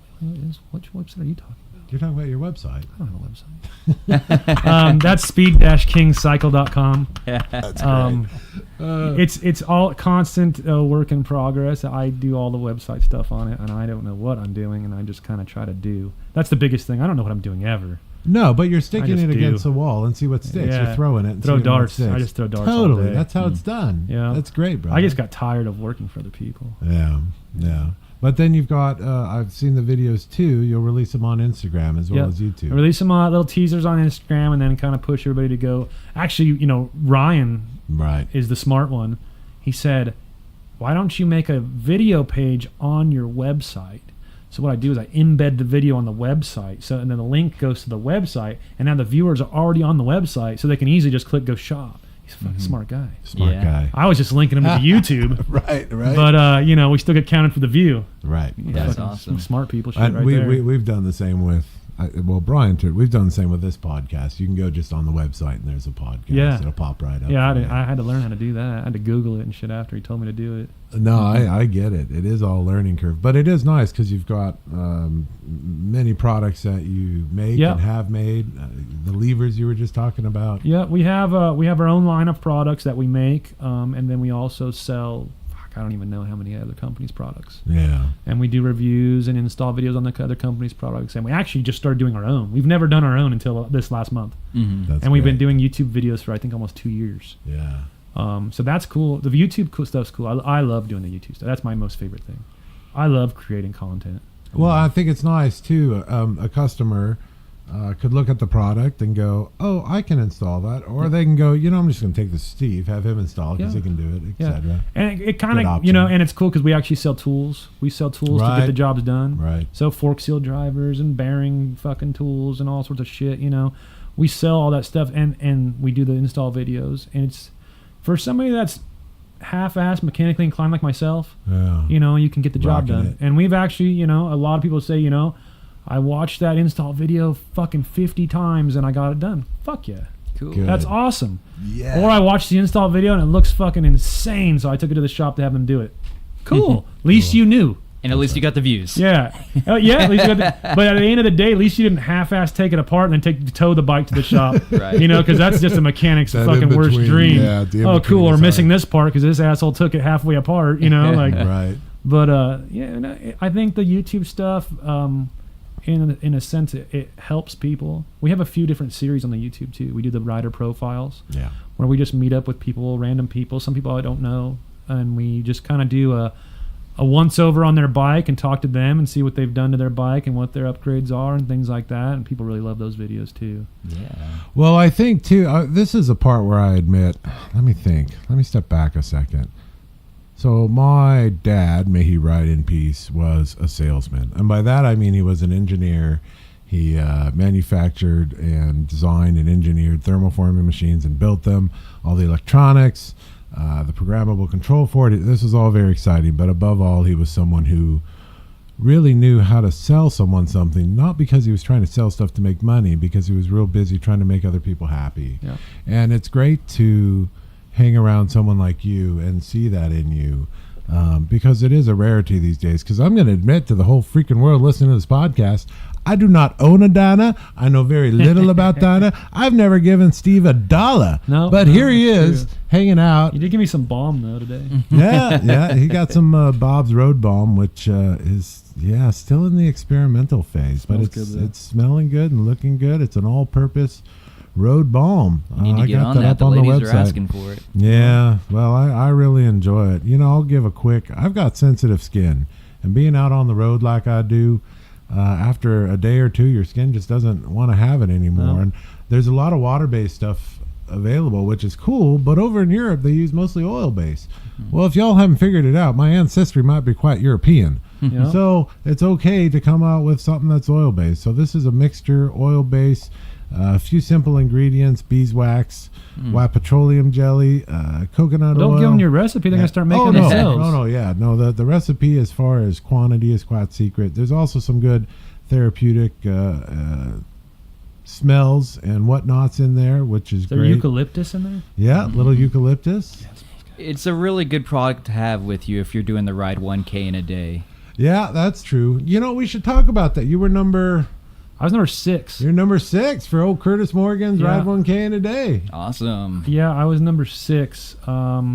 Which website are you talking about? You're talking about your website. I don't have a website. That's speed-kingcycle.com. That's great. It's all constant work in progress. I do all the website stuff on it, and I don't know what I'm doing, and I just kind of try to do. That's the biggest thing. I don't know what I'm doing ever. No, but you're sticking it against the wall and see what sticks. Yeah. You're throwing it and throw darts. What sticks. I just throw darts. Totally. All day. That's how it's done. Yeah. That's great, bro. I just got tired of working for other people. Yeah. But then you've got, I've seen the videos too. You'll release them on Instagram as well as YouTube. I release some little teasers on Instagram and then kind of push everybody to go. Actually, Ryan is the smart one. He said, why don't you make a video page on your website? So what I do is I embed the video on the website. And then the link goes to the website. And now the viewers are already on the website so they can easily just click go shop. He's a fucking smart guy. Smart guy. I was just linking him to the YouTube. Right. But, we still get counted for the view. Right. That's awesome. Smart people shit And right there. we've done the same with, Brian too. We've done the same with this podcast. You can go just on the website and there's a podcast. Yeah. It'll pop right up. Yeah, I had to learn how to do that. I had to Google it and shit after he told me to do it. No, I get it. It is all learning curve, but it is nice because you've got many products that you make and have made. The levers you were just talking about. Yeah, we have our own line of products that we make, and then we also sell. I don't even know how many other companies' products. Yeah. And we do reviews and install videos on the other companies' products, and we actually just started doing our own. We've never done our own until this last month, and we've been doing YouTube videos for I think almost 2 years. Yeah. So that's cool. The YouTube stuff's cool. I love doing the YouTube stuff. That's my most favorite thing. I love creating content. Well, I think it's nice too. A customer could look at the product and go, "Oh, I can install that," or they can go, I'm just going to take this to Steve, have him install it because he can do it, etc. And it kind of, and it's cool because we actually sell tools. We sell tools to get the jobs done. Right. So fork seal drivers and bearing fucking tools and all sorts of shit. We sell all that stuff and we do the install videos. And it's for somebody that's half-assed mechanically inclined like myself. Yeah. You can get the job done. And we've actually, a lot of people say, I watched that install video fucking 50 times and I got it done. Fuck yeah. Cool. Good. That's awesome. Yeah. Or I watched the install video and it looks fucking insane, so I took it to the shop to have them do it. Cool. At least you knew. And at least you got the views. Yeah. At least you got but at the end of the day, at least you didn't half-ass take it apart and then tow the bike to the shop. Right. Because that's just a mechanic's fucking worst dream. Yeah, oh, cool. We're missing this part because this asshole took it halfway apart, Right. But, I think the YouTube stuff... in a sense, it helps people. We have a few different series on the YouTube too. We do the rider profiles, where we just meet up with people, random people, some people I don't know, and we just kind of do a once over on their bike and talk to them and see what they've done to their bike and what their upgrades are and things like that. And people really love those videos too. Yeah. Well, I think too. This is a part where I admit. Let me think. Let me step back a second. So my dad, may he ride in peace, was a salesman. And by that I mean he was an engineer. He manufactured and designed and engineered thermoforming machines and built them, all the electronics, the programmable control for it. This was all very exciting. But above all, he was someone who really knew how to sell someone something, not because he was trying to sell stuff to make money, because he was real busy trying to make other people happy. Yeah. And it's great to hang around someone like you and see that in you, because it is a rarity these days. Because I'm going to admit to the whole freaking world listening to this podcast, I do not own a Dyna. I know very little about Dyna. I've never given Steve $1. But here he is hanging out. You did give me some balm though today. Yeah. He got some Bob's Road Balm, which is still in the experimental phase, but it's smelling good and looking good. It's an all-purpose road balm. You need to get on that. The ladies are asking for it. Yeah, well, I really enjoy it. I'll give a quick. I've got sensitive skin, and being out on the road like I do, after a day or two, your skin just doesn't want to have it anymore. No. And there's a lot of water-based stuff available, which is cool. But over in Europe, they use mostly oil-based. Mm-hmm. Well, if y'all haven't figured it out, my ancestry might be quite European. Yeah. So it's okay to come out with something that's oil-based. So this is a mixture, oil-based. A few simple ingredients: beeswax, white petroleum jelly, coconut oil. Don't give them your recipe; they're gonna start making themselves. No. The recipe, as far as quantity, is quite secret. There's also some good therapeutic smells and whatnots in there, which is great. Is there eucalyptus in there? Yeah, little eucalyptus. It's a really good product to have with you if you're doing the ride 1K in a day. Yeah, that's true. We should talk about that. You were I was number 6. You're number 6 for old Curtis Morgan's Ride 1K in a day. Awesome. Yeah, I was number 6. It was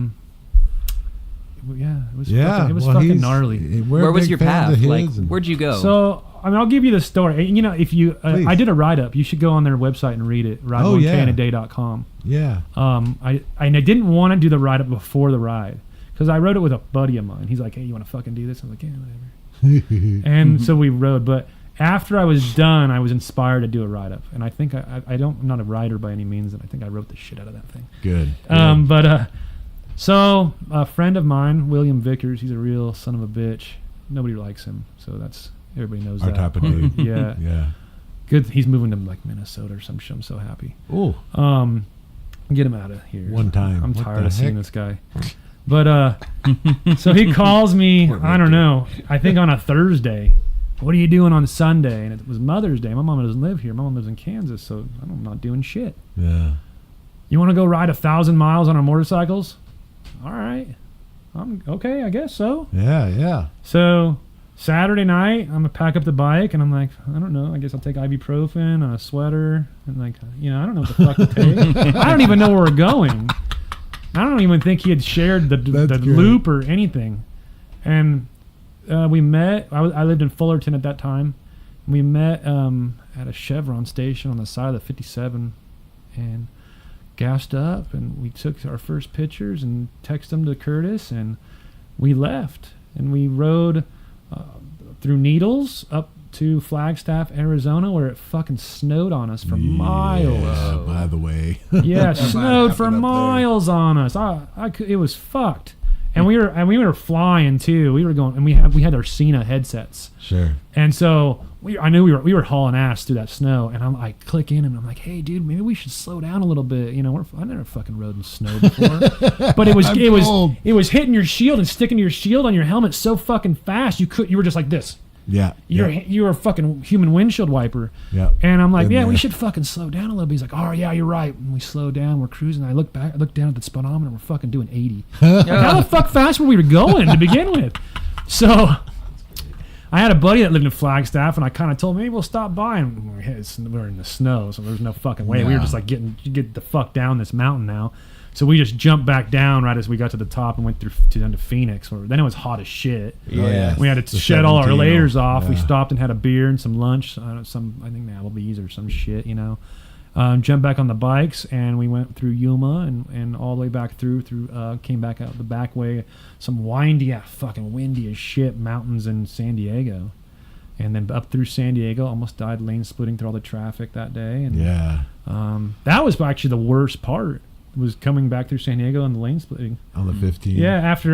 fucking gnarly. Where was your path? Where'd you go? So, I'll give you the story. If you, I did a write-up. You should go on their website and read it. Ride1kinaday.com. Yeah. I didn't want to do the write-up before the ride because I wrote it with a buddy of mine. He's like, "Hey, you want to fucking do this?" I'm like, "Yeah, whatever." And so we rode, but after I was done, I was inspired to do a write-up, and I think I'm not a writer by any means, and I think I wrote the shit out of that thing. Good. So a friend of mine, William Vickers, he's a real son of a bitch. Nobody likes him, so everybody knows our that. type of dude. Yeah. Good. He's moving to Minnesota or some shit. I'm so happy. Oh. Get him out of here. One time. I'm tired of seeing this guy. But so he calls me. I don't know. I think on a Thursday. What are you doing on Sunday? And it was Mother's Day. My mom doesn't live here. My mom lives in Kansas, so I'm not doing shit. Yeah. You want to go ride 1,000 miles on our motorcycles? All right. I'm okay, I guess so. Yeah. So Saturday night, I'm gonna pack up the bike, and I'm like, I don't know. I guess I'll take ibuprofen, a sweater, and I don't know what the fuck to take. I don't even know where we're going. I don't even think he had shared the loop or anything. And we met. I lived in Fullerton at that time. We met at a Chevron station on the side of the 57 and gassed up, and we took our first pictures and texted them to Curtis, and we left. And we rode through Needles up to Flagstaff, Arizona, where it fucking snowed on us for miles. Yeah, by the way. Yeah, it snowed for happened up miles on us. It was fucked. And we were flying too. We were going, and we had our Cena headsets. Sure. And so I knew we were hauling ass through that snow. And I click in and I'm like, hey dude, maybe we should slow down a little bit. You know, I never fucking rode in snow before. But it was hitting your shield and sticking to your shield on your helmet so fucking fast you were just like this. Yeah. You're a fucking human windshield wiper. Yeah. And I'm like, Been we there. should fucking slow down a little bit. He's like, oh yeah, you're right. And we slow down, we're cruising. I look down at the speedometer, we're fucking doing 80. Like, how the fuck fast were we going to begin with? So I had a buddy that lived in Flagstaff, and I kind of told him, maybe we'll stop by. And we're in the snow, so there's no fucking way. Yeah. We were just like, get the fuck down this mountain now. So we just jumped back down right as we got to the top and went down to Phoenix. Where then it was hot as shit. Yeah. We had to The shed all our 17 layers off. We yeah. stopped and had a beer and some lunch. I think Applebee's or some shit, you know. Jumped back on the bikes, and we went through Yuma and all the way back through came back out the back way, some fucking windy as shit mountains in San Diego. And then up through San Diego, almost died lane splitting through all the traffic that day. And Yeah. that was actually the worst part, was coming back through San Diego and the lane splitting. On the 15. Yeah, after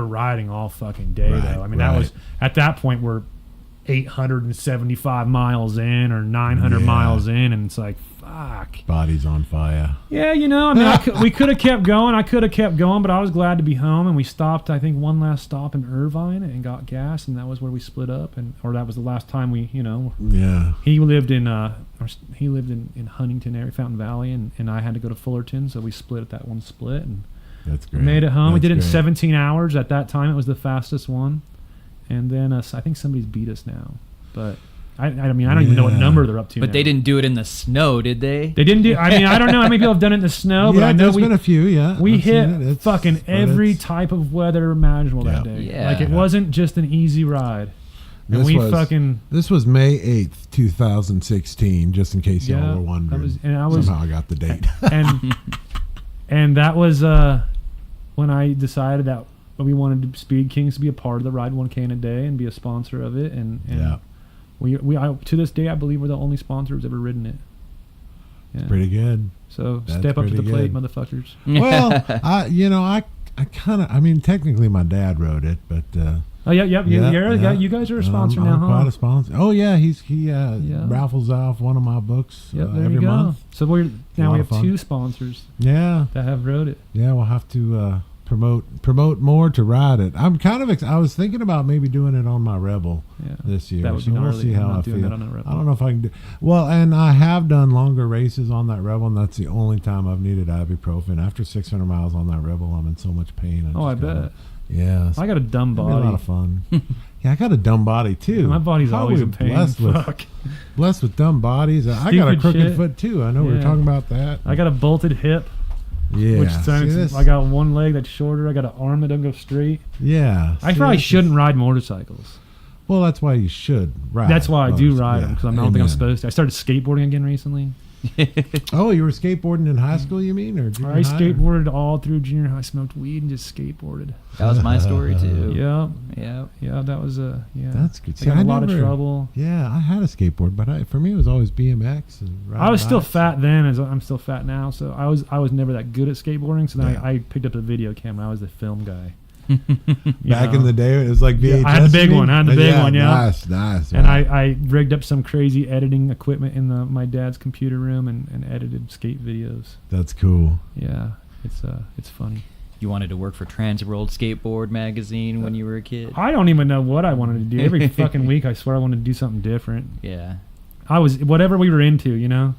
riding all fucking day, Right, though. I mean, that was, at that point, we're 875 miles in or 900 Yeah. miles in, and it's like, fuck. Body's on fire. Yeah, you know, I mean, we could have kept going. I could have kept going, but I was glad to be home, and we stopped, I think, one last stop in Irvine and got gas, and that was where we split up, or that was the last time we, you know. Yeah. He lived in Huntington area, Fountain Valley, and I had to go to Fullerton, so we split at that one split, and That's great. made it home. We That's did it in great. 17 hours. At that time, it was the fastest one. And then I think somebody's beat us now. But I mean, I don't even know what Yeah. number they're up to But now. they didn't do it in the snow, did they? They didn't do. I mean, I don't know how many people have done it in the snow, but Yeah, I know there's been a few. Yeah. we I've seen it. hit It's- fucking but every it's- type of weather imaginable that Yeah. day. Yeah. Like it wasn't just an easy ride. And This was May 8th, 2016, just in case y'all were wondering. Somehow I got the date. and that was when I decided that we wanted Speed Kings to be a part of the Ride 1K in a Day and be a sponsor of it. And Yeah. we to this day, I believe we're the only sponsor who's ever ridden it. Yeah. Pretty good. So That's step up to the pretty plate, good. motherfuckers. Well, I kind of, I mean, technically my dad wrote it, but Oh yeah, you guys are a sponsor now, I'm huh? quite a sponsor. Oh yeah, he raffles off one of my books Yep, there every you go. month. So we lot have of fun. 2 sponsors Yeah, that have wrote it. yeah, we'll have to promote more to ride it. I'm kind of I was thinking about maybe doing it on my Rebel Yeah, this year. that would so be we'll gnarly. see I'm how not I doing feel. that on a Rebel. I don't know if I can do well, and I have done longer races on that Rebel, and that's the only time I've needed ibuprofen. After 600 miles on that Rebel, I'm in so much pain. I just gotta- bet. Yeah, I got a dumb it'd be a lot body. of fun. Yeah, I got a dumb body too. My body's How always we in pain. Blessed with dumb bodies. I got a Stupid crooked shit. foot too. I know we were Yeah. talking about that. I got a bolted hip, Yeah, which see sucks. this? I got one leg that's shorter. I got an arm that doesn't go straight. Yeah, I see, probably this is- shouldn't ride motorcycles. Well, that's why you should ride. That's why I do cars. ride Yeah, them, because I don't think I'm amen. supposed to. I started skateboarding again recently. Oh, you were skateboarding in high school, you mean, or junior I high? skateboarded all through junior high, smoked weed, and just skateboarded. That was my story too. Yeah, Yeah. that was yeah. That's good. I got in a lot of trouble. Yeah, I had a skateboard, but for me it was always BMX. And I was still bikes. fat then, as I'm still fat now. So I was never that good at skateboarding. So then Yeah. I picked up the video camera. I was the film guy. Back in the day, it was like VHS. Yeah, I had the big you mean? one. I had the big one, yeah. Nice. And right. I rigged up some crazy editing equipment in my dad's computer room and edited skate videos. That's cool. Yeah, it's funny. You wanted to work for Transworld Skateboard magazine when you were a kid? I don't even know what I wanted to do. Every fucking week, I swear I wanted to do something different. Yeah. I was whatever we were into, you know.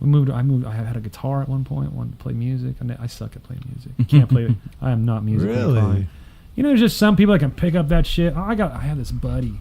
I had a guitar at one point. Wanted to play music. I suck at playing music. Can't play it. I am not musically Really? inclined. You know, there's just some people that can pick up that shit. I have this buddy,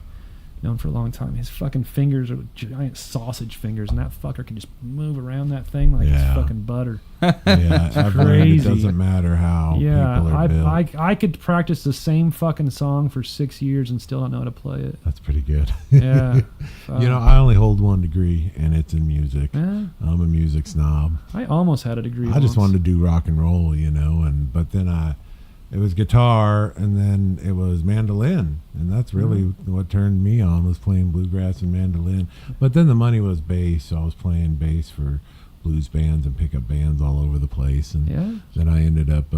known for a long time. His fucking fingers are giant sausage fingers, and that fucker can just move around that thing like Yeah. it's fucking butter. Yeah, I've learned crazy. it doesn't matter how people are built. I could practice the same fucking song for 6 years and still don't know how to play it. That's pretty good. Yeah. You know, I only hold 1 degree, and it's in music. Yeah. I'm a music snob. I almost had a degree. I just once. wanted to do rock and roll, you know, but then I it was guitar, and then it was mandolin, and that's really what turned me on, was playing bluegrass and mandolin. But then the money was bass, so I was playing bass for blues bands and pickup bands all over the place, and then I ended up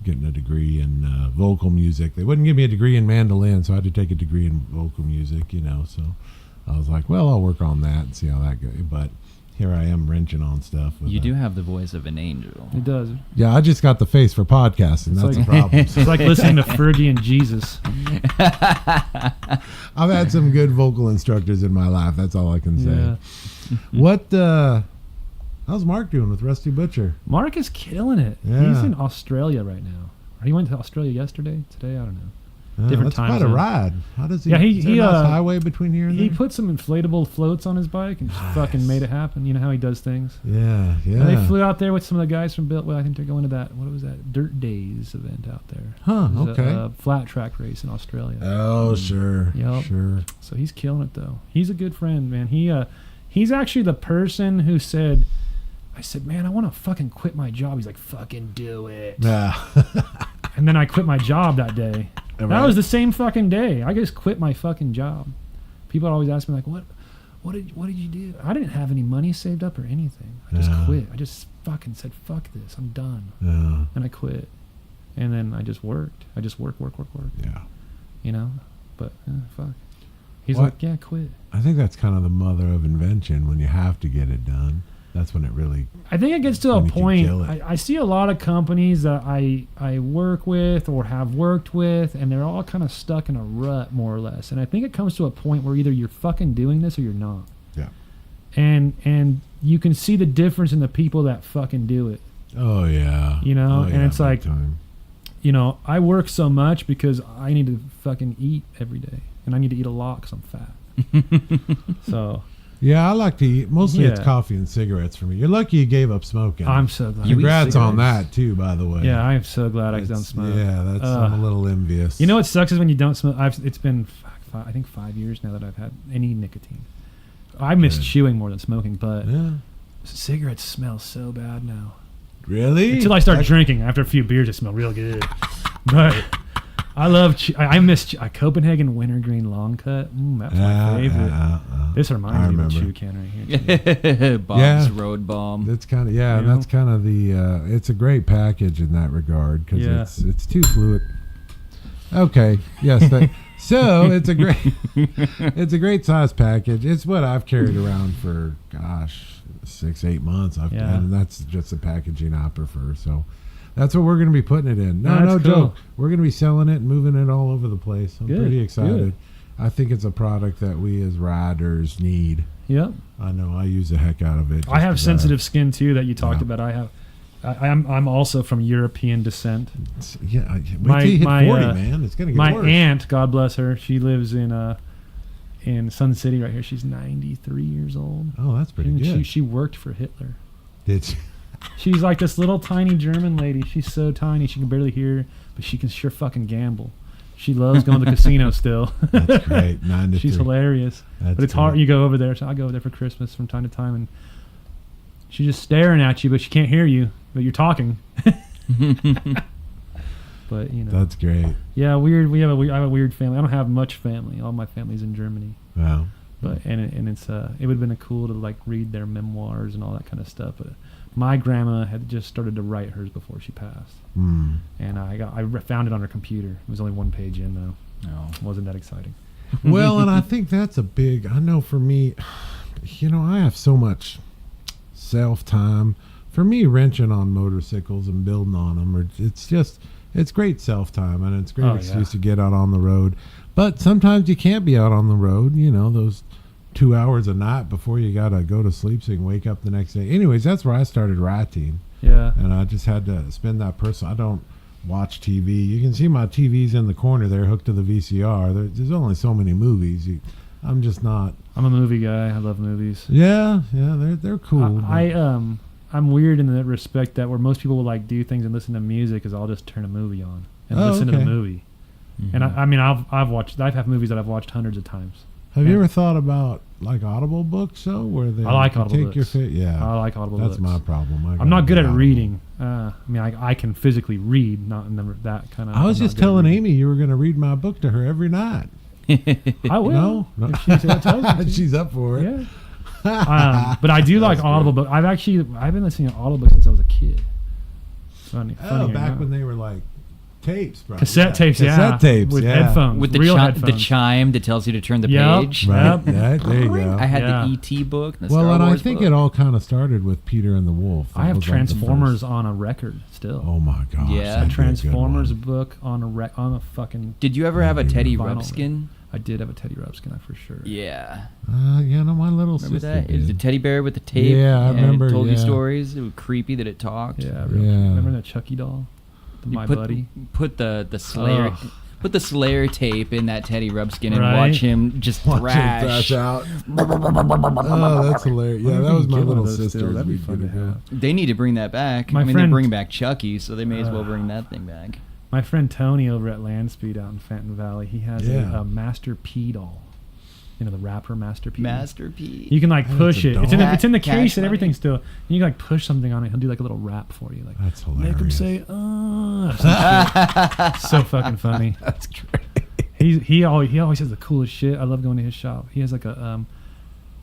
getting a degree in vocal music. They wouldn't give me a degree in mandolin, so I had to take a degree in vocal music, you know. So I was like, well, I'll work on that and see how that goes. But here I am wrenching on stuff. You do have the voice of an angel. It does. Yeah, I just got the face for podcasting. That's like, the problem. It's like listening to Fergie and Jesus. I've had some good vocal instructors in my life. That's all I can say. What? How's Mark doing with Rusty Butcher? Mark is killing it. Yeah. He's in Australia right now. He went to Australia yesterday. Today, I don't know. Different that's time quite zone. a ride. How does he? Yeah, is there a nice highway between here and he there? put some inflatable floats on his bike and just fucking made it happen. You know how he does things. Yeah. And they flew out there with some of the guys from Built. Well, I think they're going to that. What was that? Dirt Days event out there. Huh. It was Okay. a flat track race in Australia. Oh, sure. Yep. Sure. So he's killing it though. He's a good friend, man. He's actually the person who said, I said, man, I want to fucking quit my job. He's like, fucking do it. Yeah. And then I quit my job that day. Right. That was the same fucking day. I just quit my fucking job. People always ask me like, what did you do? I didn't have any money saved up or anything. I just quit. I just fucking said, fuck this. I'm done. Yeah. And I quit. And then I just worked. I just work. Yeah. You know? But fuck. He's What? like, yeah, quit. I think that's kind of the mother of invention. When you have to get it done, that's when it really. I think it gets to a when you can point. kill it. I see a lot of companies that I work with or have worked with, and they're all kind of stuck in a rut, more or less. And I think it comes to a point where either you're fucking doing this or you're not. Yeah. And you can see the difference in the people that fucking do it. Oh yeah. You know, Oh, and yeah, it's big like, time. you know, I work so much because I need to fucking eat every day, and I need to eat a lot because I'm fat. So. Yeah, I like to eat. Mostly it's Yeah. coffee and cigarettes for me. You're lucky you gave up smoking. I'm so glad. Congrats on cigarettes? that too, by the way. Yeah, I am so glad I It's- don't smoke. Yeah, that's I'm a little envious. You know what sucks is when you don't smoke. It's been I think 5 years now that I've had any nicotine. I miss Good. chewing more than smoking, but Yeah. cigarettes smell so bad now. Really? Until I start drinking, after a few beers, they smell real good. But I love. I miss a Copenhagen Wintergreen Long Cut. That's my favorite. This reminds me of a chew can right here. Bob's Yeah. Road Bomb. That's kind of You know? That's kind of the. It's a great package in that regard because Yeah. it's too fluid. Okay. Yes. So it's a great size package. It's what I've carried around for 6-8 months. And that's just the packaging I prefer. So that's what we're going to be putting it in. No That's cool. joke. We're going to be selling it and moving it all over the place. I'm Good, pretty excited. good. I think it's a product that we as riders need. Yep. I know I use the heck out of it. I have just 'cause sensitive skin too that you talked Yeah. about. I'm also from European descent. Yeah, wait My- till you hit my, 40, uh, man. It's gonna get My worse. aunt, God bless her, she lives in Sun City right here. She's 93 years old. Oh, that's pretty And good. she worked for Hitler. Did she? She's like this little tiny German lady. She's so tiny she can barely hear, but she can sure fucking gamble. She loves going to the casino still. That's great. 9 to She's 3. hilarious. That's But it's hard. great. You go over there. So I go over there for Christmas from time to time, and she's just staring at you, but she can't hear you. But you're talking. But you know, That's great. yeah, weird. I have a weird family. I don't have much family. All my family's in Germany. Wow. But and it's it would have been cool to like read their memoirs and all that kind of stuff. But my grandma had just started to write hers before she passed, Mm. and I found it on her computer. It was only one page in though. No. It wasn't that exciting. Well, and I think that's a big. I know for me, I have so much self time. For me, wrenching on motorcycles and building on them, it's great self time, and it's a great excuse to get out on the road. But sometimes you can't be out on the road. Those 2 hours a night before you gotta go to sleep so you can wake up the next day. Anyways, that's where I started writing, Yeah. and I just had to spend that person. I don't watch TV. You can see my TV's in the corner there, hooked to the VCR. There's only so many movies. I'm just not. I'm a movie guy. I love movies. Yeah, they're cool. I'm weird in the respect that where most people will like do things and listen to music is I'll just turn a movie on and listen to the okay. movie. Mm-hmm. And I mean I've watched movies that I've watched hundreds of times. Have you ever thought about like Audible books though, where they I like Audible take your books. yeah? I like Audible That's books. my problem. I'm not good at reading. I mean, I can physically read, not never that kind of. I was just telling Amy you were going to read my book to her every night. I will. No. If she tells me to. She's up for it. Yeah. But I do like Audible books. I've been listening to Audible books since I was a kid. Funny Back when they were like tapes, bro. Cassette tapes, Cassette tapes, with yeah. headphones, With real the headphones. chime that tells you to turn the Yep. page. Right. Yep. Yeah, there you go. I had Yeah. the E.T. book. The Well, Star and I Wars think book. it all kind of started with Peter and the Wolf. I have That was, like, the Transformers first- on a record still. Oh my gosh. Yeah. that'd be a good Transformers one. book on a fucking. Did you ever have a Teddy Vinyl. Rubbskin? I did have a Teddy Rubbskin, for sure. Yeah. Yeah, no, my little Remember sister that? It was the did. teddy bear with the tape. Yeah, I and remember, It told you yeah. stories. It was creepy that it talked. Yeah, Yeah. Remember that Chucky doll? You My put, buddy. Put the Slayer. Ugh. Put the Slayer tape in that Teddy Rubbskin and Right. watch him just Watch him thrash. thrash out. Oh, that's hilarious. Yeah, that was my Get one of little those still. sister's. That'd be We'd fun get to it have. going. They need to bring that back. My they're friend- bringing back Chucky, so they may as well bring that thing back. My friend Tony over at Landspeed out in Fenton Valley, he has Yeah. a Master P doll. You know, the rapper Master P. Master P. You can like Oh, push it's a it. It's in the Cash case and money. everything still. And you can like push something on it. He'll do like a little rap for you. Like That's make him hilarious. say or some shit. So fucking funny. That's great. He always has the coolest shit. I love going to his shop. He has like a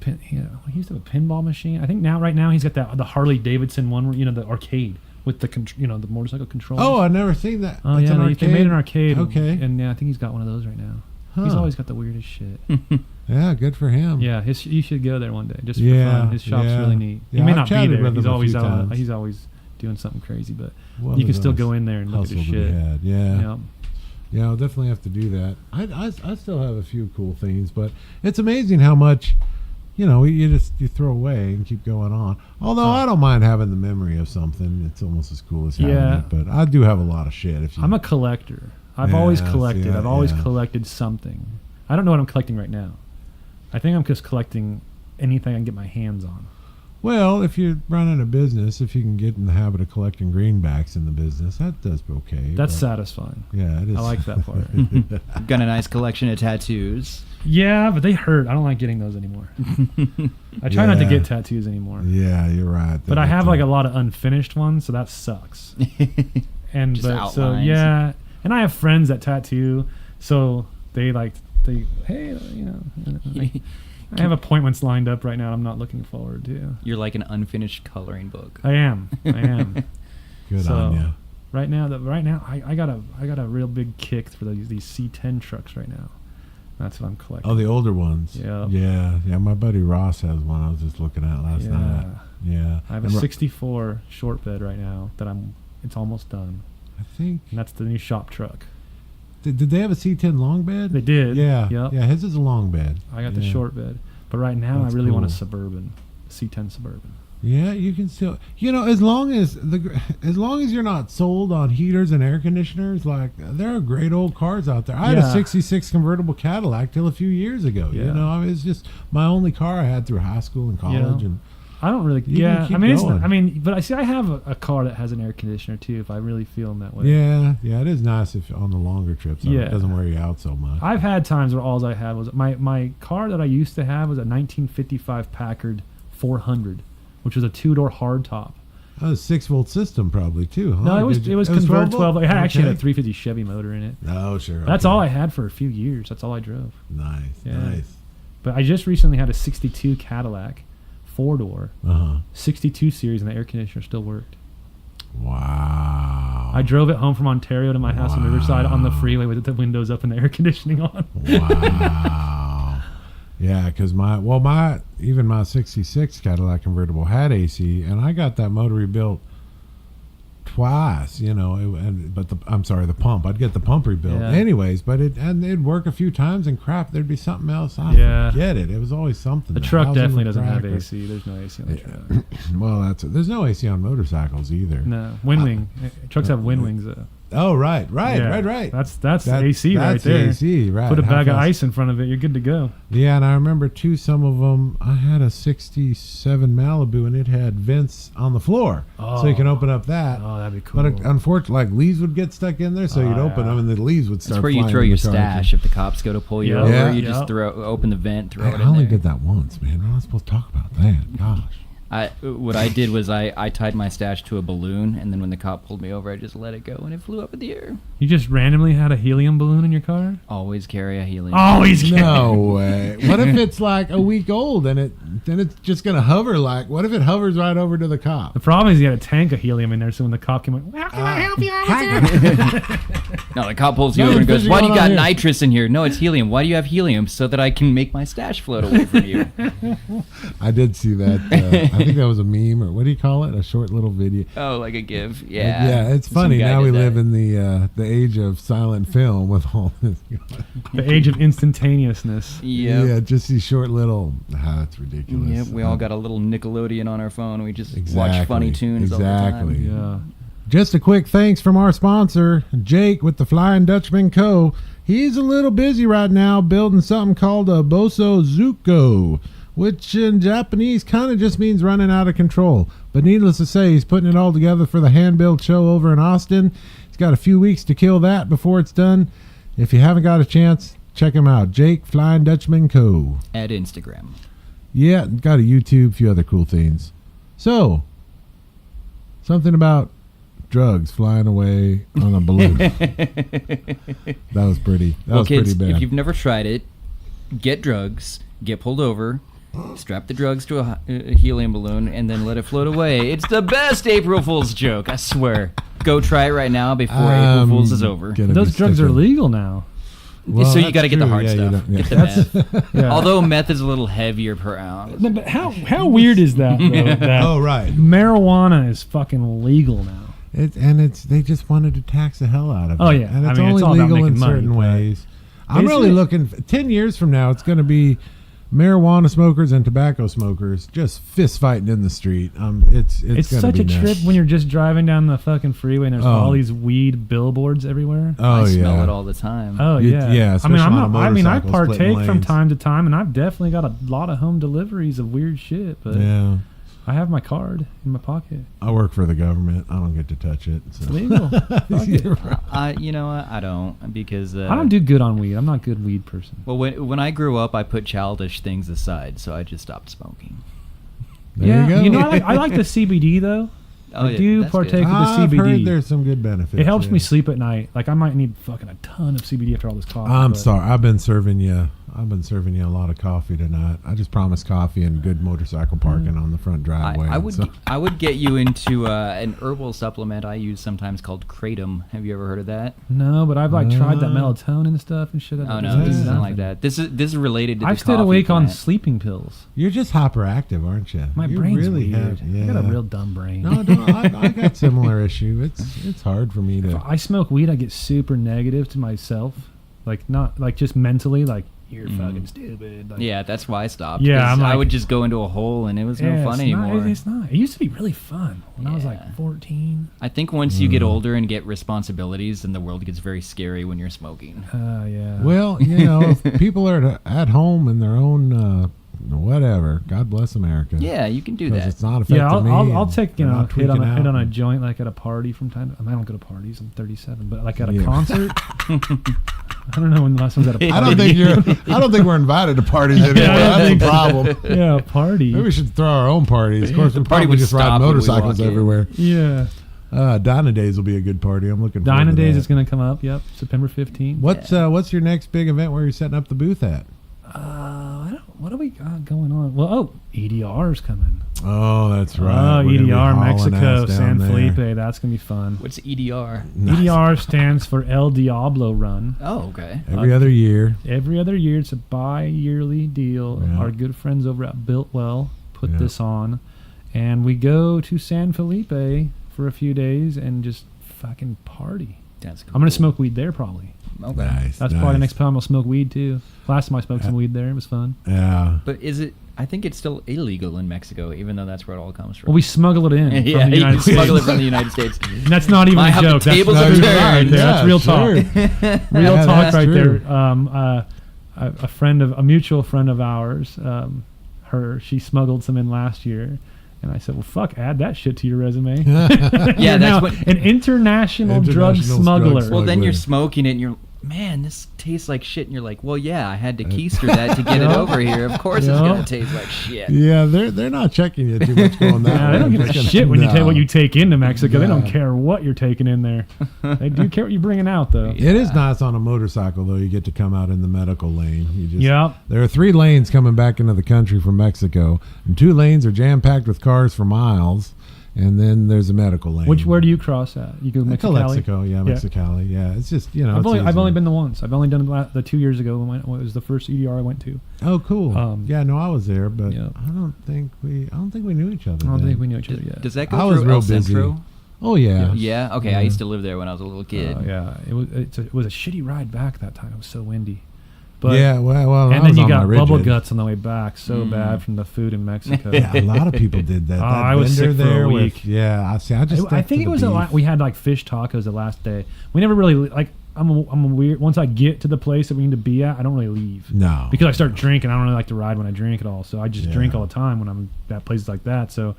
he used to have a pinball machine. I think right now he's got the Harley Davidson one, where, the arcade with the the motorcycle controls. Oh, I've never seen that. Oh That's yeah, an they made an arcade. Okay. and yeah, I think he's got one of those right now. He's Huh. always got the weirdest shit. Yeah, good for him. Yeah, you should go there one day just for Yeah, fun. His shop's yeah. really neat. Yeah, He may I've not be chatted there. with He's him a always few out. times. He's always doing something crazy, but One you of can still those go in there and look at his hustle to be shit. had. Yeah. Yeah. Yeah, I'll definitely have to do that. I still have a few cool things, but it's amazing how much, you throw away and keep going on. Although I don't mind having the memory of something. It's almost as cool as having Yeah. it. But I do have a lot of shit. I'm a collector. I've Yeah, always see, collected. I've always yeah. collected something. I don't know what I'm collecting right now. I think I'm just collecting anything I can get my hands on. Well, if you're running a business, if you can get in the habit of collecting greenbacks in the business, that does okay. That's but- satisfying. Yeah, it is. I like that part. Got a nice collection of tattoos. Yeah, but they hurt. I don't like getting those anymore. I try not to Yeah. get tattoos anymore. Yeah, you're right. But I have like a lot of unfinished ones, so that sucks. And Just but so outlines. yeah, and I have friends that tattoo, so hey, I have appointments lined up right now. I'm not looking forward to. You're like an unfinished coloring book. I am. Good so, on you. Right now, I got a real big kick for these C10 trucks right now. That's what I'm collecting. Oh, the older ones. Yep. Yeah. My buddy Ross has one. I was just looking at last night. Yeah. I have a And 64 short bed right now that it's almost done, I think. and that's the new shop truck. Did they have a C10 long bed? They did. Yeah. Yep. Yeah. His is a long bed. I got the Yeah. short bed, but right now That's I really want a cool. Suburban, C10 Suburban. Yeah, you can still. As long as you're not sold on heaters and air conditioners, like there are great old cars out there. I had a Yeah. '66 convertible Cadillac till a few years ago. Yeah. It's just my only car I had through high school and college, Yeah. and I don't really. You can keep going. But I see. I have a car that has an air conditioner too. If I really feel in that way. yeah, it is nice if on the longer trips. Yeah. It doesn't wear you out so much. I've had times where all I had was my car that I used to have was a 1955 Packard 400, which was a 2-door hardtop. That was a 6-volt system probably too. Huh? No, it was converted 12. It actually had a Okay. 350 Chevy motor in it. Oh, sure. That's okay. all I had for a few years. That's all I drove. Nice, Yeah. nice. But I just recently had a 62 Cadillac 4-door 62 series, and the air conditioner still worked. Wow. I drove it home from Ontario to my house in Riverside on the freeway with the windows up and the air conditioning on. Wow. Yeah, because my 66 Cadillac convertible had AC, and I got that motor rebuilt twice. The pump. I'd get the pump rebuilt, Yeah. anyways. But it'd work a few times, and crap, there'd be something else. I Yeah. forget it. It was always something. The truck housing definitely would doesn't have crack or- AC. There's no AC on the truck. Well, there's no AC on motorcycles either. No, wind wing. Trucks have wind wings. Oh, right. Yeah. That's AC right that's there. AC, right. Put a How bag of fast- ice in front of it, you're good to go. Yeah, and I remember too, some of them, I had a 67 Malibu and it had vents on the floor. So you can open up that. Oh, that'd be cool. But unfortunately, like leaves would get stuck in there, so you'd open them and the leaves would start That's where flying you throw in your the car. stash. If the cops go to pull you Yeah. over, Yeah. you just open the vent, throw it I in only there. did that once, man. We're not supposed to talk about that. Gosh. What I did was I tied my stash to a balloon, and then when the cop pulled me over, I just let it go, and it flew up in the air. You just randomly had a helium balloon in your car? Always carry a helium. Always No way. What if it's like a week old and then it's just gonna hover? Like, what if it hovers right over to the cop? The problem is you had a tank of helium in there, so when the cop came like, how can I help you, officer? No, the cop pulls you No, over and there's goes, "Why do you going got on here." nitrous in here?" No, it's helium. Why do you have helium? So that I can make my stash float away from you. I did see that. I think that was a meme, or what do you call it? A short little video. Oh, like a give. Yeah. Yeah, it's Some funny. guy Now did we that. live in the age of silent film with all this. The age of instantaneousness. Yep. Yeah, just these short little. That's ridiculous. Yep, we all got a little Nickelodeon on our phone. We just watch Exactly, funny tunes all the exactly. time. Yeah. Just a quick thanks from our sponsor, Jake with the Flying Dutchman Co. He's a little busy right now building something called a Boso Zuko, which in Japanese kind of just means running out of control. But needless to say, he's putting it all together for the hand-built show over in Austin. He's got a few weeks to kill that before it's done. If you haven't got a chance, check him out. Jake Flying Dutchman Co. At Instagram. Yeah, got a YouTube, a few other cool things. So, something about drugs flying away on a balloon. That was pretty. That was kids, pretty bad. if you've never tried it, get drugs, get pulled over, strap the drugs to a helium balloon, and then let it float away. It's the best April Fool's joke, I swear. Go try it right now before April Fool's is over. Gonna Those be drugs are sticking- legal now. Well, So you that's got to get the true. hard Yeah, you stuff. don't- yeah. Get the meth. Yeah. Although meth is a little heavier per ounce. No, but how weird is that, though? That Oh right. marijuana is fucking legal now. They just wanted to tax the hell out of it. Oh, yeah. And it's I mean, only it's all about legal in making money, certain but ways. I'm is really it? looking. 10 years from now, it's going to be marijuana smokers and tobacco smokers just fist fighting in the street. It's It's gonna such be a trip nuts. when you're just driving down the fucking freeway and there's Oh. all these weed billboards everywhere. Oh I smell yeah. it all the time. Oh You- yeah, yeah, I especially mean, on a I motorcycle, splitting partake from lanes. time to time, and I've definitely got a lot of home deliveries of weird shit. But Yeah. I have my card in my pocket. I work for the government. I don't get to touch it. So. It's legal. Fuck it. You're right. You know what? I don't because I don't do good on weed. I'm not a good weed person. well. When I grew up, I put childish things aside, so I just stopped smoking. There you go. know, I like the CBD though. Oh, I yeah, do that's partake good. of the I've CBD. heard there's some good benefits. It helps yeah. me sleep at night. Like I might need fucking a ton of CBD after all this coffee. I'm but- sorry. I've been serving you a lot of coffee tonight. I just promised coffee and good motorcycle parking on the front driveway. I would get you into an herbal supplement I use sometimes called Kratom. Have you ever heard of that? No, but I've like tried that Uh, melatonin and stuff and shit. Oh no, this Yeah. isn't like that. This is related to. I've the stayed coffee awake on plant. sleeping pills. You're just hyperactive, aren't you? My you brain's really weird. Have, yeah. I got a real dumb brain. No, I got similar issue. It's hard for me If to. I smoke weed, I get super negative to myself. Like not like just mentally, like you're fucking stupid. Like, Yeah, that's why I stopped. Yeah, 'cause I'm I like- would just go into a hole and it was no fun it's anymore. Not, it's not. It used to be really fun when I was Yeah. like 14. I think once you get older and get responsibilities, then the world gets very scary when you're smoking. Yeah. Well, if people are at home in their own whatever. God bless America. Yeah, you can do Because that. it's not affecting Yeah, me. I'll and take they're a not hit on tweaking hit on out. a joint like at a party from time to time. I don't go to parties. I'm 37, but like at a Yeah. concert. I don't know when the last one was at a party. I don't think we're invited to parties anymore. I don't That's think the so. problem. Yeah, a party. Maybe we should throw our own parties. Of course, we'll party probably would just ride stop when we motorcycles walk in. everywhere. Yeah. Dyna Days will be a good party. I'm looking forward Dyna to Days that. is going to come up. Yep, September 15th. What's your next big event where you're setting up the booth at? What do we got going on? Well, EDR's coming. Oh, that's right. Oh, We're gonna be EDR hauling Mexico, ass down San there. Felipe. That's going to be fun. What's EDR? EDR stands for El Diablo Run. Oh, okay. Every other year. Every other year, it's a bi-yearly deal. Yeah. Our good friends over at Builtwell put Yeah. this on. And we go to San Felipe for a few days and just fucking party. That's cool. I'm going to smoke weed there probably. Okay. Nice. That's probably the next time I'll smoke weed too. Last time I smoked some weed there, it was fun. Yeah. But is it I think it's still illegal in Mexico, even though that's where it all comes from. Well, we smuggle it in from yeah, the you United States. smuggle it from the United States. And that's not even I a have the joke. tables That's of real turn. right there. Yeah, That's real sure. talk. Real Yeah, talk that's right true. there. A mutual friend of ours, she smuggled some in last year. And I said, well, fuck, add that shit to your resume. Yeah, You're that's now what. an international drug International smuggler. drug Well, then you're smuggler. smoking it, and you're, man, this tastes like shit. And you're like, well, yeah, I had to keister that to get it over here. Of course, it's gonna taste like shit. Yeah, they're not checking you too much going that Yeah, way. they don't give a They're shit when you take what you take into Mexico. They don't No. care what you're taking in there. They do care what you're bringing out, though. It is nice on a motorcycle though. You get to come out in the medical lane. You just, Yep. There are 3 lanes coming back into the country from Mexico, and 2 lanes are jam packed with cars for miles, and then there's a medical lane. Where do you cross at? You go Mexicali? Mexico, yeah, Mexicali, yeah. It's just I've only been the once. I've only done the 2 years ago when it was the first EDR I went to. Oh, cool. Yeah, no, I was there, but yeah. I don't think we knew each other. I don't then. think we knew each other yet. Does that I go was through real El busy. Centro? Oh yeah. Yeah. Okay. Yeah. I used to live there when I was a little kid. Yeah, it was a shitty ride back that time. It was so windy. But yeah, well, and I then was you on got my bubble rigid. guts on the way back. So bad from the food in Mexico. Yeah, a lot of people did that. Oh, That I was vendor sick for a there week. With, yeah, I see. I just. I think it was we had like fish tacos the last day. We never really like. I'm a weird. Once I get to the place that we need to be at, I don't really leave. No, Because I start drinking. I don't really like to ride when I drink at all. So I just Yeah. drink all the time when I'm at places like that. So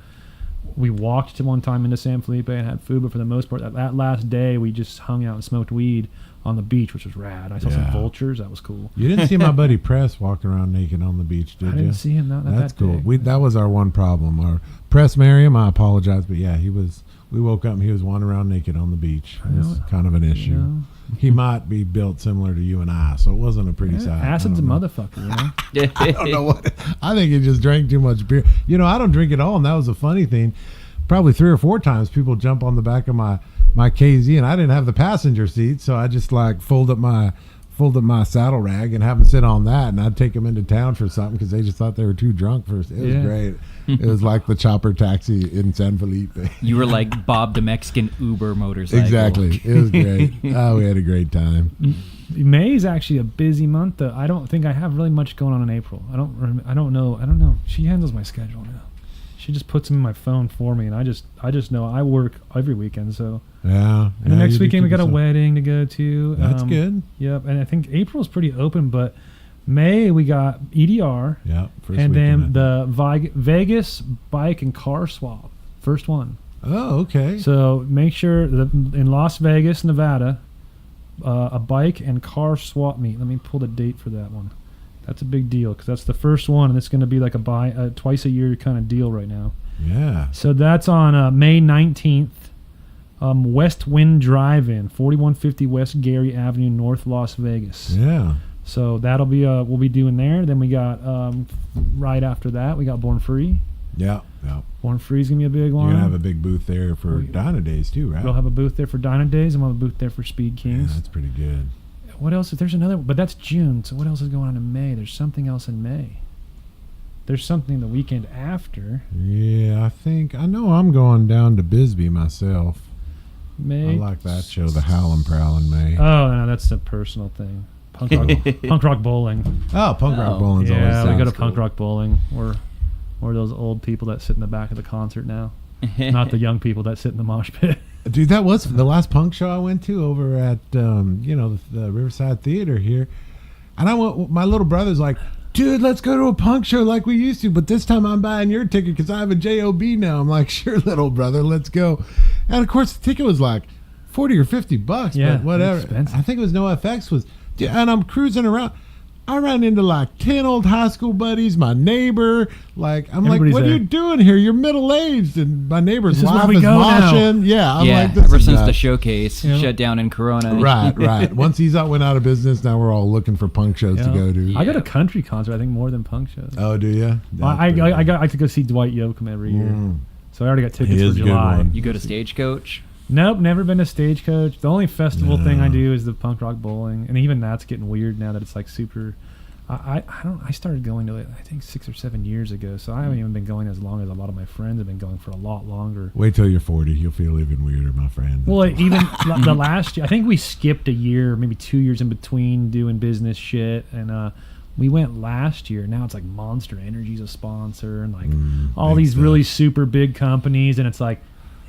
we walked to one time into San Felipe and had food, but for the most part, that last day we just hung out and smoked weed on the beach, which was rad. I saw some Yeah. vultures. That was cool. You didn't see my buddy Press walking around naked on the beach, did I you? didn't see him. Not That's that cool. day. That was our one problem. Our Press Merriam, I apologize, but yeah, he was. We woke up and he was wandering around naked on the beach. It was kind of an issue. You know? He might be built similar to you and I, so it wasn't a pretty Yeah, sight. acid's a I don't know. motherfucker, you know? I don't know what. I think he just drank too much beer. You know, I don't drink at all, and that was a funny thing. Probably 3 or 4 times people jump on the back of my KZ, and I didn't have the passenger seat, so I just like fold up my saddle rag and have them sit on that, and I'd take them into town for something because they just thought they were too drunk for it. It was Yeah. great. It was like the chopper taxi in San Felipe. You were like Bob the Mexican Uber motorcycle. Exactly. It was great. Oh, we had a great time. May is actually a busy month. Though. I don't think I have really much going on in April. I don't know. She handles my schedule now. She just puts them in my phone for me, and I just know I work every weekend. So Yeah. and the next weekend we got a wedding to go to. That's good. Yep, and I think April's pretty open, but May we got EDR, Yeah. First and weekend, then the Vegas bike and car swap, first one. Oh, okay. So make sure that in Las Vegas, Nevada, a bike and car swap meet. Let me pull the date for that one. That's a big deal because that's the first one, and it's going to be like a twice a year kind of deal right now. Yeah. So that's on May 19th. West Wind Drive-In, 4150 West Gary Avenue, North Las Vegas. Yeah. So that'll be we'll be doing there. Then we got right after that we got Born Free. Yeah. Yeah. Born Free's gonna be a big You're one. gonna have a big booth there for We- Dyna Days too, right? We'll have a booth there for Dyna Days, and we'll have a booth there for Speed Yeah, Kings. that's pretty good. What else? There's another, but that's June. So what else is going on in May? There's something else in May. There's something the weekend after Yeah, I know I'm going down to Bisbee myself. May. I like that show, the Howlin' Prowlin' May. Oh no, that's a personal thing. Punk rock bowling. Punk rock Oh, bowling's always Yeah, we go to sounds punk cool. rock bowling. We're those old people that sit in the back of the concert now, not the young people that sit in the mosh pit. Dude, that was the last punk show I went to over at the Riverside Theater here, and I went. My little brother's like, "Dude, let's go to a punk show like we used to, but this time I'm buying your ticket because I have a JOB now." I'm like, "Sure, little brother, let's go." And of course, the ticket was like $40 or $50, Yeah, but whatever. expensive. I think it was no FX was, and I'm cruising around. I ran into like 10 old high school buddies, my neighbor. Like, I'm Everybody's like, what are there. you doing here? You're middle aged, and my neighbor's This is where wife we is go now. moshing. Yeah, I'm yeah, like, this ever is since the nuts. showcase Yeah. shut down in Corona. Right. Once he's went out of business, now we're all looking for punk shows to Yeah. go to. I go to country concert. I think more than punk shows. Oh, do you? I got to go see Dwight Yoakam every year, so I already got tickets He for is a good July. one. You go to Stagecoach. Nope, never been to Stagecoach. The only festival thing I No. do is the punk rock bowling, and even that's getting weird now that it's like super. I started going to it I think 6 or 7 years ago, so I haven't even been going as long as a lot of my friends have been going for a lot longer. Wait till you're 40. You'll feel even weirder, my friend. Well, even the last year, I think we skipped a year, maybe 2 years in between doing business shit, and We went last year. Now it's like Monster Energy's a sponsor, and like all big these stuff. really super big companies, and it's like,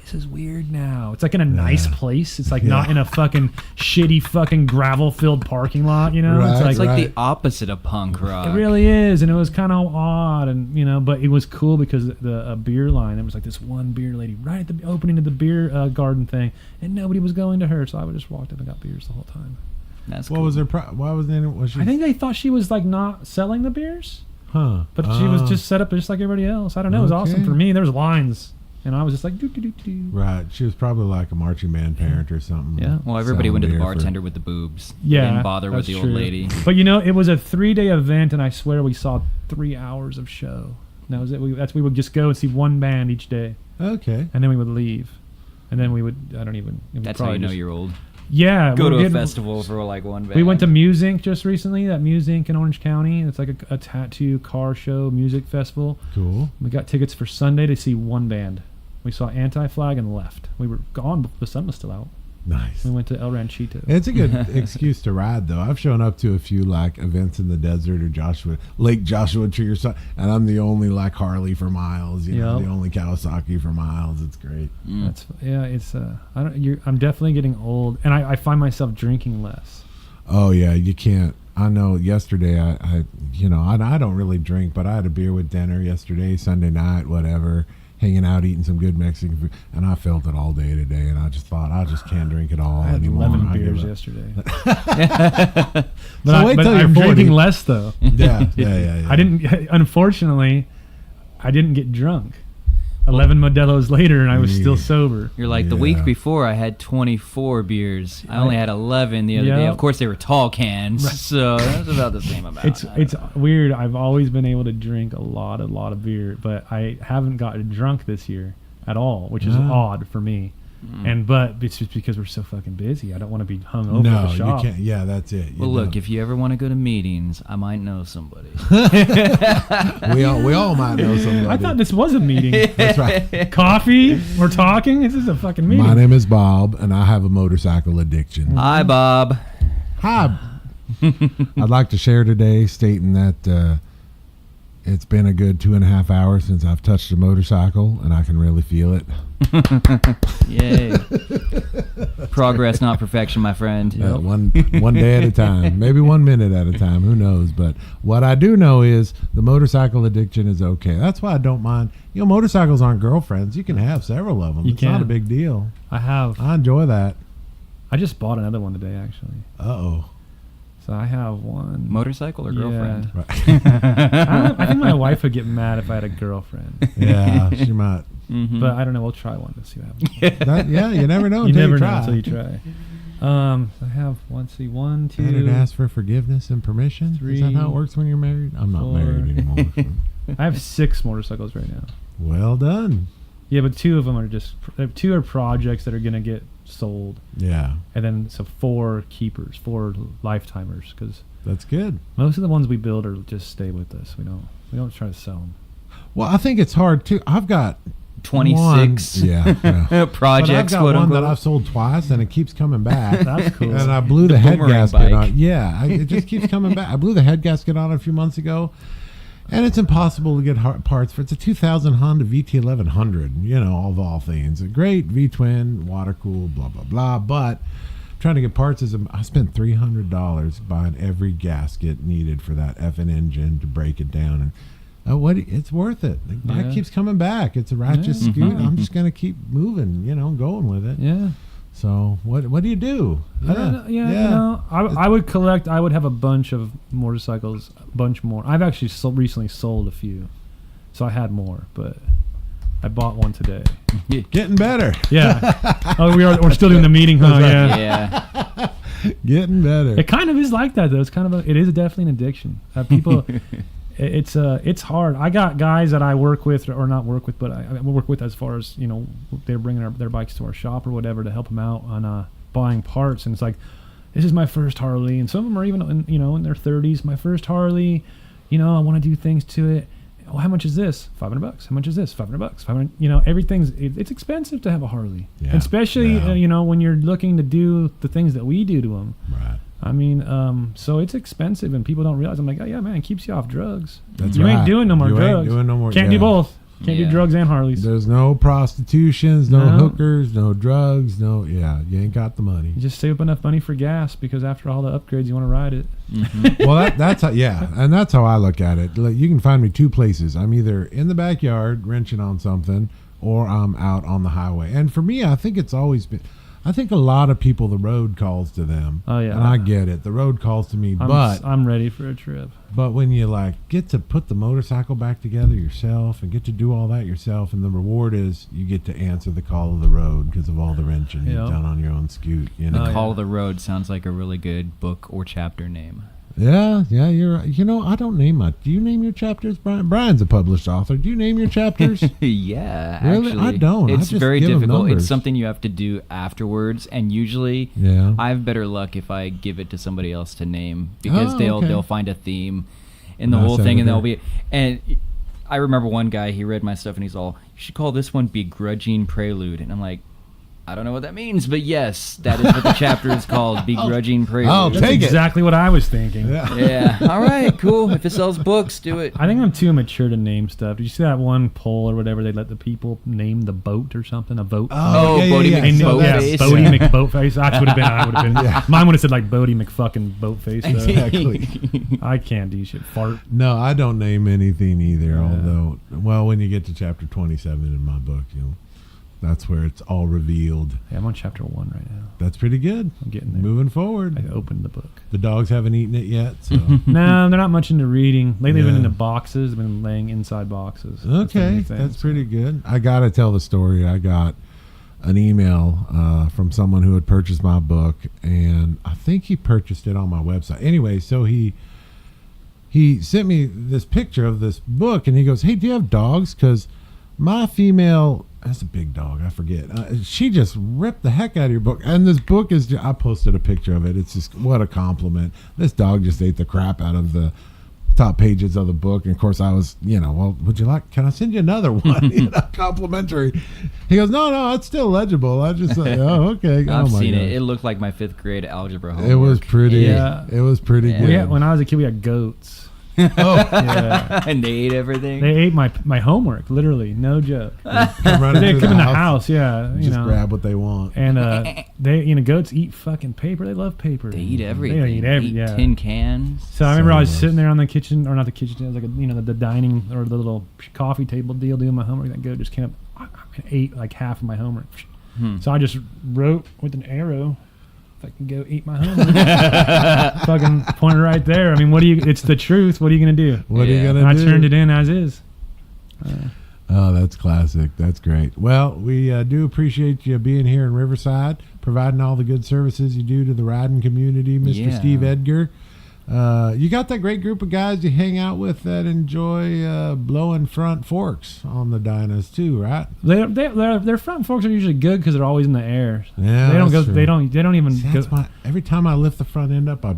this is weird now. It's like in a nice place. It's like not in a fucking shitty fucking gravel-filled parking lot, you know? Right, It's like right. the opposite of punk rock. It really is, and it was kind of odd, and you know, but it was cool because the beer line. There was like this one beer lady right at the opening of the beer garden thing, and nobody was going to her, so I just walked up and got beers the whole time. That's What cool. was her? Why was there? Was she? I think they thought she was like not selling the beers, Huh? but she was just set up just like everybody else. I don't know. It was awesome Okay. for me. There was lines, and I was just like, doo doo doo doo. Right. She was probably like a marching band parent or something. Yeah. Well, everybody went to the Selling beer for- bartender with the boobs. Yeah, They didn't bother with that's the old true. lady. But you know, it was a 3-day event, and I swear we saw 3 hours of show. That was it. We would just go and see one band each day, Okay. and then we would leave, and then we would. I don't even. it would That's how probably you know just- you're old. Yeah, Go we to were a getting- festival for like one band. We went to Music just recently. That Music in Orange County. It's like a tattoo car show music festival. Cool. We got tickets for Sunday to see one band. We saw Anti-Flag and left. We were gone, but the sun was still out. Nice. We went to El Ranchito. It's a good excuse to ride, though. I've shown up to a few like events in the desert or Lake Joshua Tree or something, and I'm the only like Harley for miles. You know, Yep. the only Kawasaki for miles. It's great. It's I'm definitely getting old, and I find myself drinking less. Oh yeah, you can't. I know. Yesterday, I don't really drink, but I had a beer with dinner yesterday, Sunday night, whatever. Hanging out, eating some good Mexican food, and I felt it all day today. And I just thought, I just can't drink it all I had anymore. 11 I give beers up. yesterday. So wait till you're I'm 40. drinking less though. Yeah. I didn't. Unfortunately, I didn't get drunk. 11 Modelo's later, and I was still Yeah. sober. You're like, the week before I had 24 beers. I only had 11 the other day. Yeah. Of course, they were tall cans, so that's about the same amount. It's weird. I've always been able to drink a lot of beer, but I haven't gotten drunk this year at all, which is odd for me. But it's just because we're so fucking busy. I don't want to be hung over No, at the shop. you can't. Yeah, that's it. Well, look, if you ever want to go to meetings, I might know somebody. we all might know somebody. I thought this was a meeting. That's right. Coffee? We're talking? This is a fucking meeting. My name is Bob, and I have a motorcycle addiction. Hi, Bob. Hi. I'd like to share today, stating that it's been a good 2.5 hours since I've touched a motorcycle, and I can really feel it. Yay. Progress, not perfection, my friend. One day at a time, maybe 1 minute at a time. Who knows? But what I do know is the motorcycle addiction is okay. That's why I don't mind. You know, motorcycles aren't girlfriends. You can have several of them. You It's not can. a big deal. I have. I enjoy that. I just bought another one today, actually. Uh-oh. So I have one. Motorcycle or Yeah. girlfriend? Right. I think my wife would get mad if I had a girlfriend. Yeah, she might. Mhm. But I don't know. We'll try one to see what happens. Yeah, you never know You until never you know try. until you try. I have one, Better to 2. ask for forgiveness and permission. Is that how 3, it works when you're married? I'm not 4. married anymore. so. I have 6 motorcycles right now. Well done. Yeah, but 2 of them are just 2 are projects that are gonna get sold, Yeah, and then 4 keepers, 4 lifetimers, because that's good. most of the ones we build are just stay with us. We don't try to sell them. Well, I think it's hard too. I've got 26 one, yeah. projects, but I've got quote one unquote. that I've sold twice, and it keeps coming back. That's cool. And I blew the The head boomerang gasket bike. on. Yeah, it just keeps coming back. I blew the head gasket on it a few months ago, and it's impossible to get parts for. It's a 2000 Honda VT1100. You know, of all things, a great V-twin, water cooled, blah blah blah. But trying to get parts I spent $300 buying every gasket needed for that effing engine to break it down, and it's worth it. The bike Yeah. keeps coming back. It's a ratchet Yeah. scoot. I'm just gonna keep moving, going with it. Yeah. So what do you do? You know, I would collect. I would have a bunch of motorcycles, a bunch more. I've actually recently sold a few, so I had more, but I bought one today. Getting better. Yeah. We're still doing the meeting, huh? Yeah. Yeah. Getting better. It kind of is like that though. It's kind of it is definitely an addiction. People, it's hard. I got guys that I work with or not work with, but I work with as far as they're bringing their bikes to our shop or whatever to help them out on buying parts, and it's like, this is my first Harley, and some of them are even in their 30s. My first Harley, I want to do things to it. Oh, how much is this? $500. How much is this? $500. 500. Everything's it's expensive to have a Harley, Yeah. especially Yeah. when you're looking to do the things that we do to them. Right. I mean, so it's expensive, and people don't realize. I'm like, oh yeah, man, it keeps you off drugs. That's you right. ain't doing no more You ain't drugs. doing no more- Can't do yeah. both. Can't Yeah. do drugs and Harleys. There's no prostitutions, no No. hookers, no drugs, you ain't got the money. You just save up enough money for gas because after all the upgrades, you want to ride it. Well, that's how, and that's how I look at it. Like, you can find me two places. I'm either in the backyard wrenching on something, or I'm out on the highway. And for me, I think it's always been. I think a lot of people, the road calls to them. Oh yeah, And I get it. The road calls to me, I'm ready for a trip. but when you like get to put the motorcycle back together yourself and get to do all that yourself, and the reward is you get to answer the call of the road because of all the wrenching Yeah. you've done on your own scoot. You The know. Call of the Road sounds like a really good book or chapter name. Yeah, you're right. I don't name my. Do you name your chapters, Brian? Brian's a published author. Do you name your chapters? Yeah, Really? actually. I don't. I It's just very give 'em difficult. numbers. It's something you have to do afterwards, and usually Yeah. I have better luck if I give it to somebody else to name because Oh, they'll okay. they'll find a theme in the Nice whole thing, and they'll editor. be. And I remember one guy, he read my stuff and he's all, "You should call this one Begrudging Prelude," and I'm like, I don't know what that means, but yes, that is what the chapter is called, Begrudging Prelude. I'll That's take it. exactly what I was thinking. Yeah. Yeah. All right. Cool. If it sells books, do it. I think I'm too immature to name stuff. Did you see that one poll or whatever? They let the people name the boat or something. A vote. Oh, Bodie And, McBoatface. Bodie Yeah. McBoatface. That would have been. I would have been. Yeah. Mine would have said like Bodie McFucking Boatface. though. Exactly. I can't do shit. Fart. No, I don't name anything either. Yeah. Although, well, when you get to chapter 27 in my book, that's where it's all revealed. Yeah, I'm on chapter 1 right now. That's pretty good. I'm getting there. Moving forward. I opened the book. The dogs haven't eaten it yet, so. No, they're not much into reading. Lately, they've been Yeah. into boxes. They've been laying inside boxes. That's the Okay, new thing, that's so. pretty good. I got to tell the story. I got an email from someone who had purchased my book, and I think he purchased it on my website. Anyway, so he sent me this picture of this book, and he goes, "Hey, do you have dogs? Because my female, that's a big dog, I forget, she just ripped the heck out of your book." And this book is, I posted a picture of it. It's just, what a compliment. This dog just ate the crap out of the top pages of the book. And of course I was, well, would you like, can I send you another one? Complimentary. He goes, no, it's still legible. I just like, oh, okay. I've Oh my seen God. it. It looked like my 5th grade algebra homework. It was pretty. Yeah. It was pretty Yeah. good. When I was a kid, we had goats. Oh, Yeah. And they ate everything. They ate my homework, literally, no joke. come running They through come the in the house, house, yeah. You just know, grab what they want. and goats eat fucking paper. They love paper. They eat everything. They eat Eat tin cans. So I remember I was So sitting there on the kitchen, or not the kitchen, it was like the dining or the little coffee table deal doing my homework. That goat just came up and ate like half of my homework. So I just wrote with an arrow, if I can go eat my homework. Fucking pointed right there. I mean, it's the truth. What are you going to do? What are you Yeah. going And to I do? turned it in as is. Oh, that's classic. That's great. Well, we do appreciate you being here in Riverside, providing all the good services you do to the riding community, Mr. Yeah. Steve Edgar. You got that great group of guys you hang out with that enjoy blowing front forks on the Dynas too, right? Their front forks are usually good because they're always in the air. Yeah, They don't go. that's true. They don't even See, go. that's every time I lift the front end up, I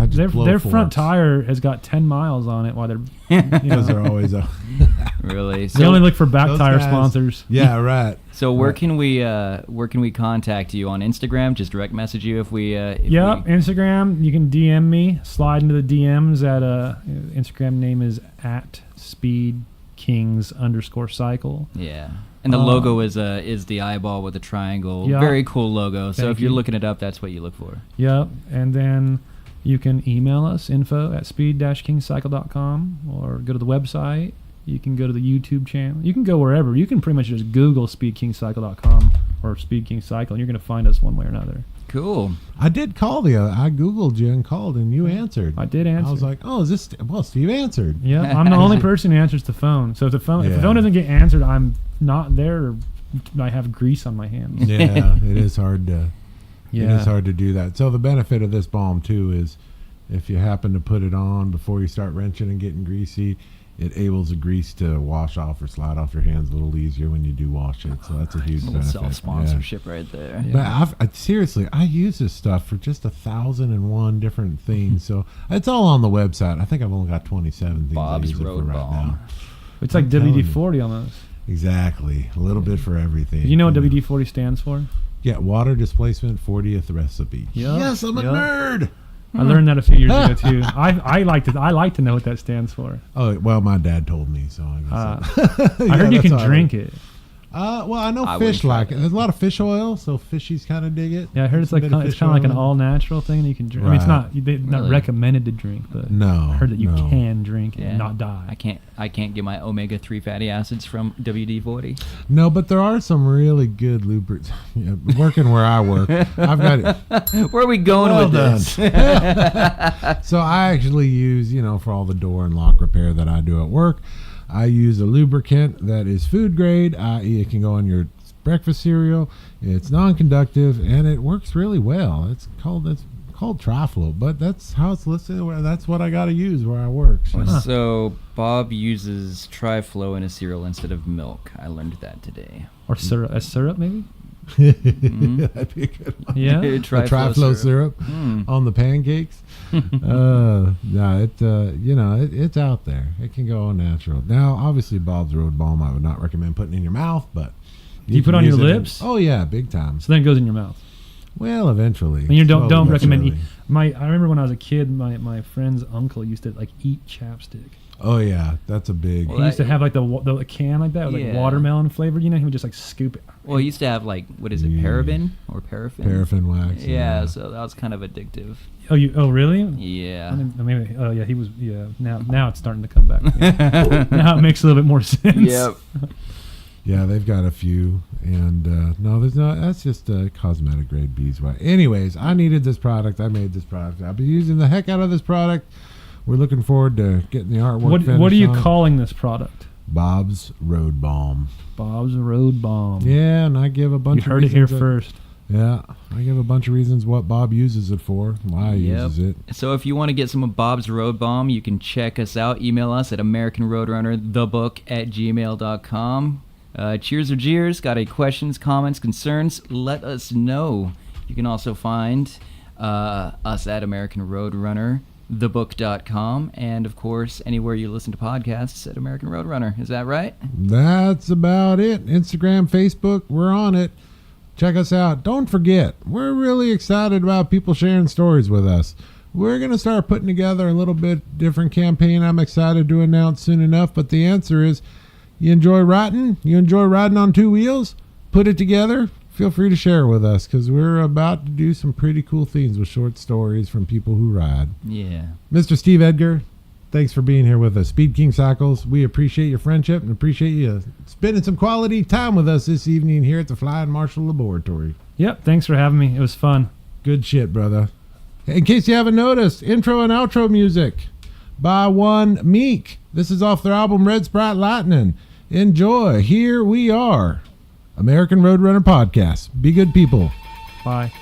just blow Their forks. front tire has got 10 miles on it while they're. Because they're always up. Really? They only look for back those tire guys- sponsors. Yeah, right. So where can we contact you on Instagram? Just direct message you if we. Yep, Instagram. You can DM me. Slide into the DMs at Instagram name is @SpeedKings_cycle. Yeah. And the logo is the eyeball with a triangle. Yeah. Very cool logo. So Thank if you're you. looking it up, that's what you look for. Yep, and then you can email us info@speed-kingcycle.com or go to the website. You can go to the YouTube channel. You can go wherever. You can pretty much just Google speedkingcycle.com or Speed King Cycle, and you're going to find us one way or another. Cool. I did call I Googled you and called, and you answered. I did answer. I was like, oh, is this? Well, Steve answered. Yeah, I'm the only person who answers the phone. So if the phone doesn't get answered, I'm not there. Or I have grease on my hands. Yeah, it is hard to. Yeah. It is hard to do that. So the benefit of this balm too is, if you happen to put it on before you start wrenching and getting greasy, it enables the grease to wash off or slide off your hands a little easier when you do wash it. So that's a huge A little benefit. self-sponsorship right there. Yeah. But seriously, I use this stuff for just 1,001 different things. So it's all on the website. I think I've only got 27 things Bob's I use it for Road right Balm. now. It's like I'm telling you. WD-40 almost. Exactly. A little bit for everything. Do you know what WD-40 stands for? Yeah, water displacement 40th recipe. Yep, Yes, I'm a yep. nerd. I learned that a few years ago too. I like to know what that stands for. Oh, well, my dad told me, so I guess. I heard you can drink it. Well, I know I wouldn't fish try like it. that. There's a lot of fish oil, so fishies kind of dig it. Yeah, I heard it's Some like bit of it's fish kind of like an oil. all natural thing that you can drink. I mean, it's Right. not Really? recommended to drink, but No, I heard that you no. can drink it Yeah. and not die. I can't get my omega-3 fatty acids from WD-40. No, but there are some really good lubricants. Yeah, working where I work, I've got it. Where are we going Well with done. this? So I actually use, for all the door and lock repair that I do at work, I use a lubricant that is food grade, i.e. it can go on your breakfast cereal. It's non-conductive and it works really well. It's called Triflow, but that's how it's listed. That's what I got to use where I work. So. So Bob uses Triflow in a cereal instead of milk. I learned that today. Or syrup, a syrup maybe. That'd be a good one. Yeah. The Triflow syrup on the pancakes. It's out there. It can go on natural. Now, obviously, Bob's Road Balm I would not recommend putting in your mouth, but Do you put can on your use it in- lips? Oh yeah, big time. So then it goes in your mouth. Well, eventually. And you don't Slowly but recommend surely. I remember when I was a kid, my friend's uncle used to like eat chapstick. Oh yeah, that's a big. Well, He used to have like the can like that, with like Yeah. watermelon flavored. He would just like scoop it. Well, he used to have like, what is it, Yeah. paraben or paraffin? Paraffin wax. Yeah, so that was kind of addictive. Oh really? Yeah. Maybe. Oh yeah, he was. Yeah. Now it's starting to come back. Now it makes a little bit more sense. Yep. Yeah, they've got a few, and no, there's not. That's just cosmetic grade beeswax. Anyways, I needed this product. I made this product. I've been using the heck out of this product. We're looking forward to getting the artwork finished. What are you on. calling this product? Bob's Road Balm. Bob's Road Balm. Yeah, and I give a bunch You of heard it here reasons that- first. Yeah, I give a bunch of reasons what Bob uses it for, why he Yep. uses it. So if you want to get some of Bob's Road Balm, you can check us out. Email us at AmericanRoadrunnerthebook@gmail.com. Cheers or jeers, got any questions, comments, concerns, let us know. You can also find us at AmericanRoadrunnerthebook.com, and of course anywhere you listen to podcasts at American Roadrunner. Is that right? That's about it. Instagram, Facebook, we're on it. Check us out. Don't forget, we're really excited about people sharing stories with us. We're going to start putting together a little bit different campaign I'm excited to announce soon enough, but the answer is, you enjoy riding? You enjoy riding on two wheels? Put it together. Feel free to share with us, because we're about to do some pretty cool things with short stories from people who ride. Yeah. Mr. Steve Edgar, thanks for being here with us. Speed King Cycles, we appreciate your friendship and appreciate you spending some quality time with us this evening here at the Flying Marshall Laboratory. Yep. Thanks for having me. It was fun. Good shit, brother. In case you haven't noticed, intro and outro music by one Meek. This is off their album Red Sprite Lightning. Enjoy. Here we are. American Roadrunner Podcast. Be good people. Bye.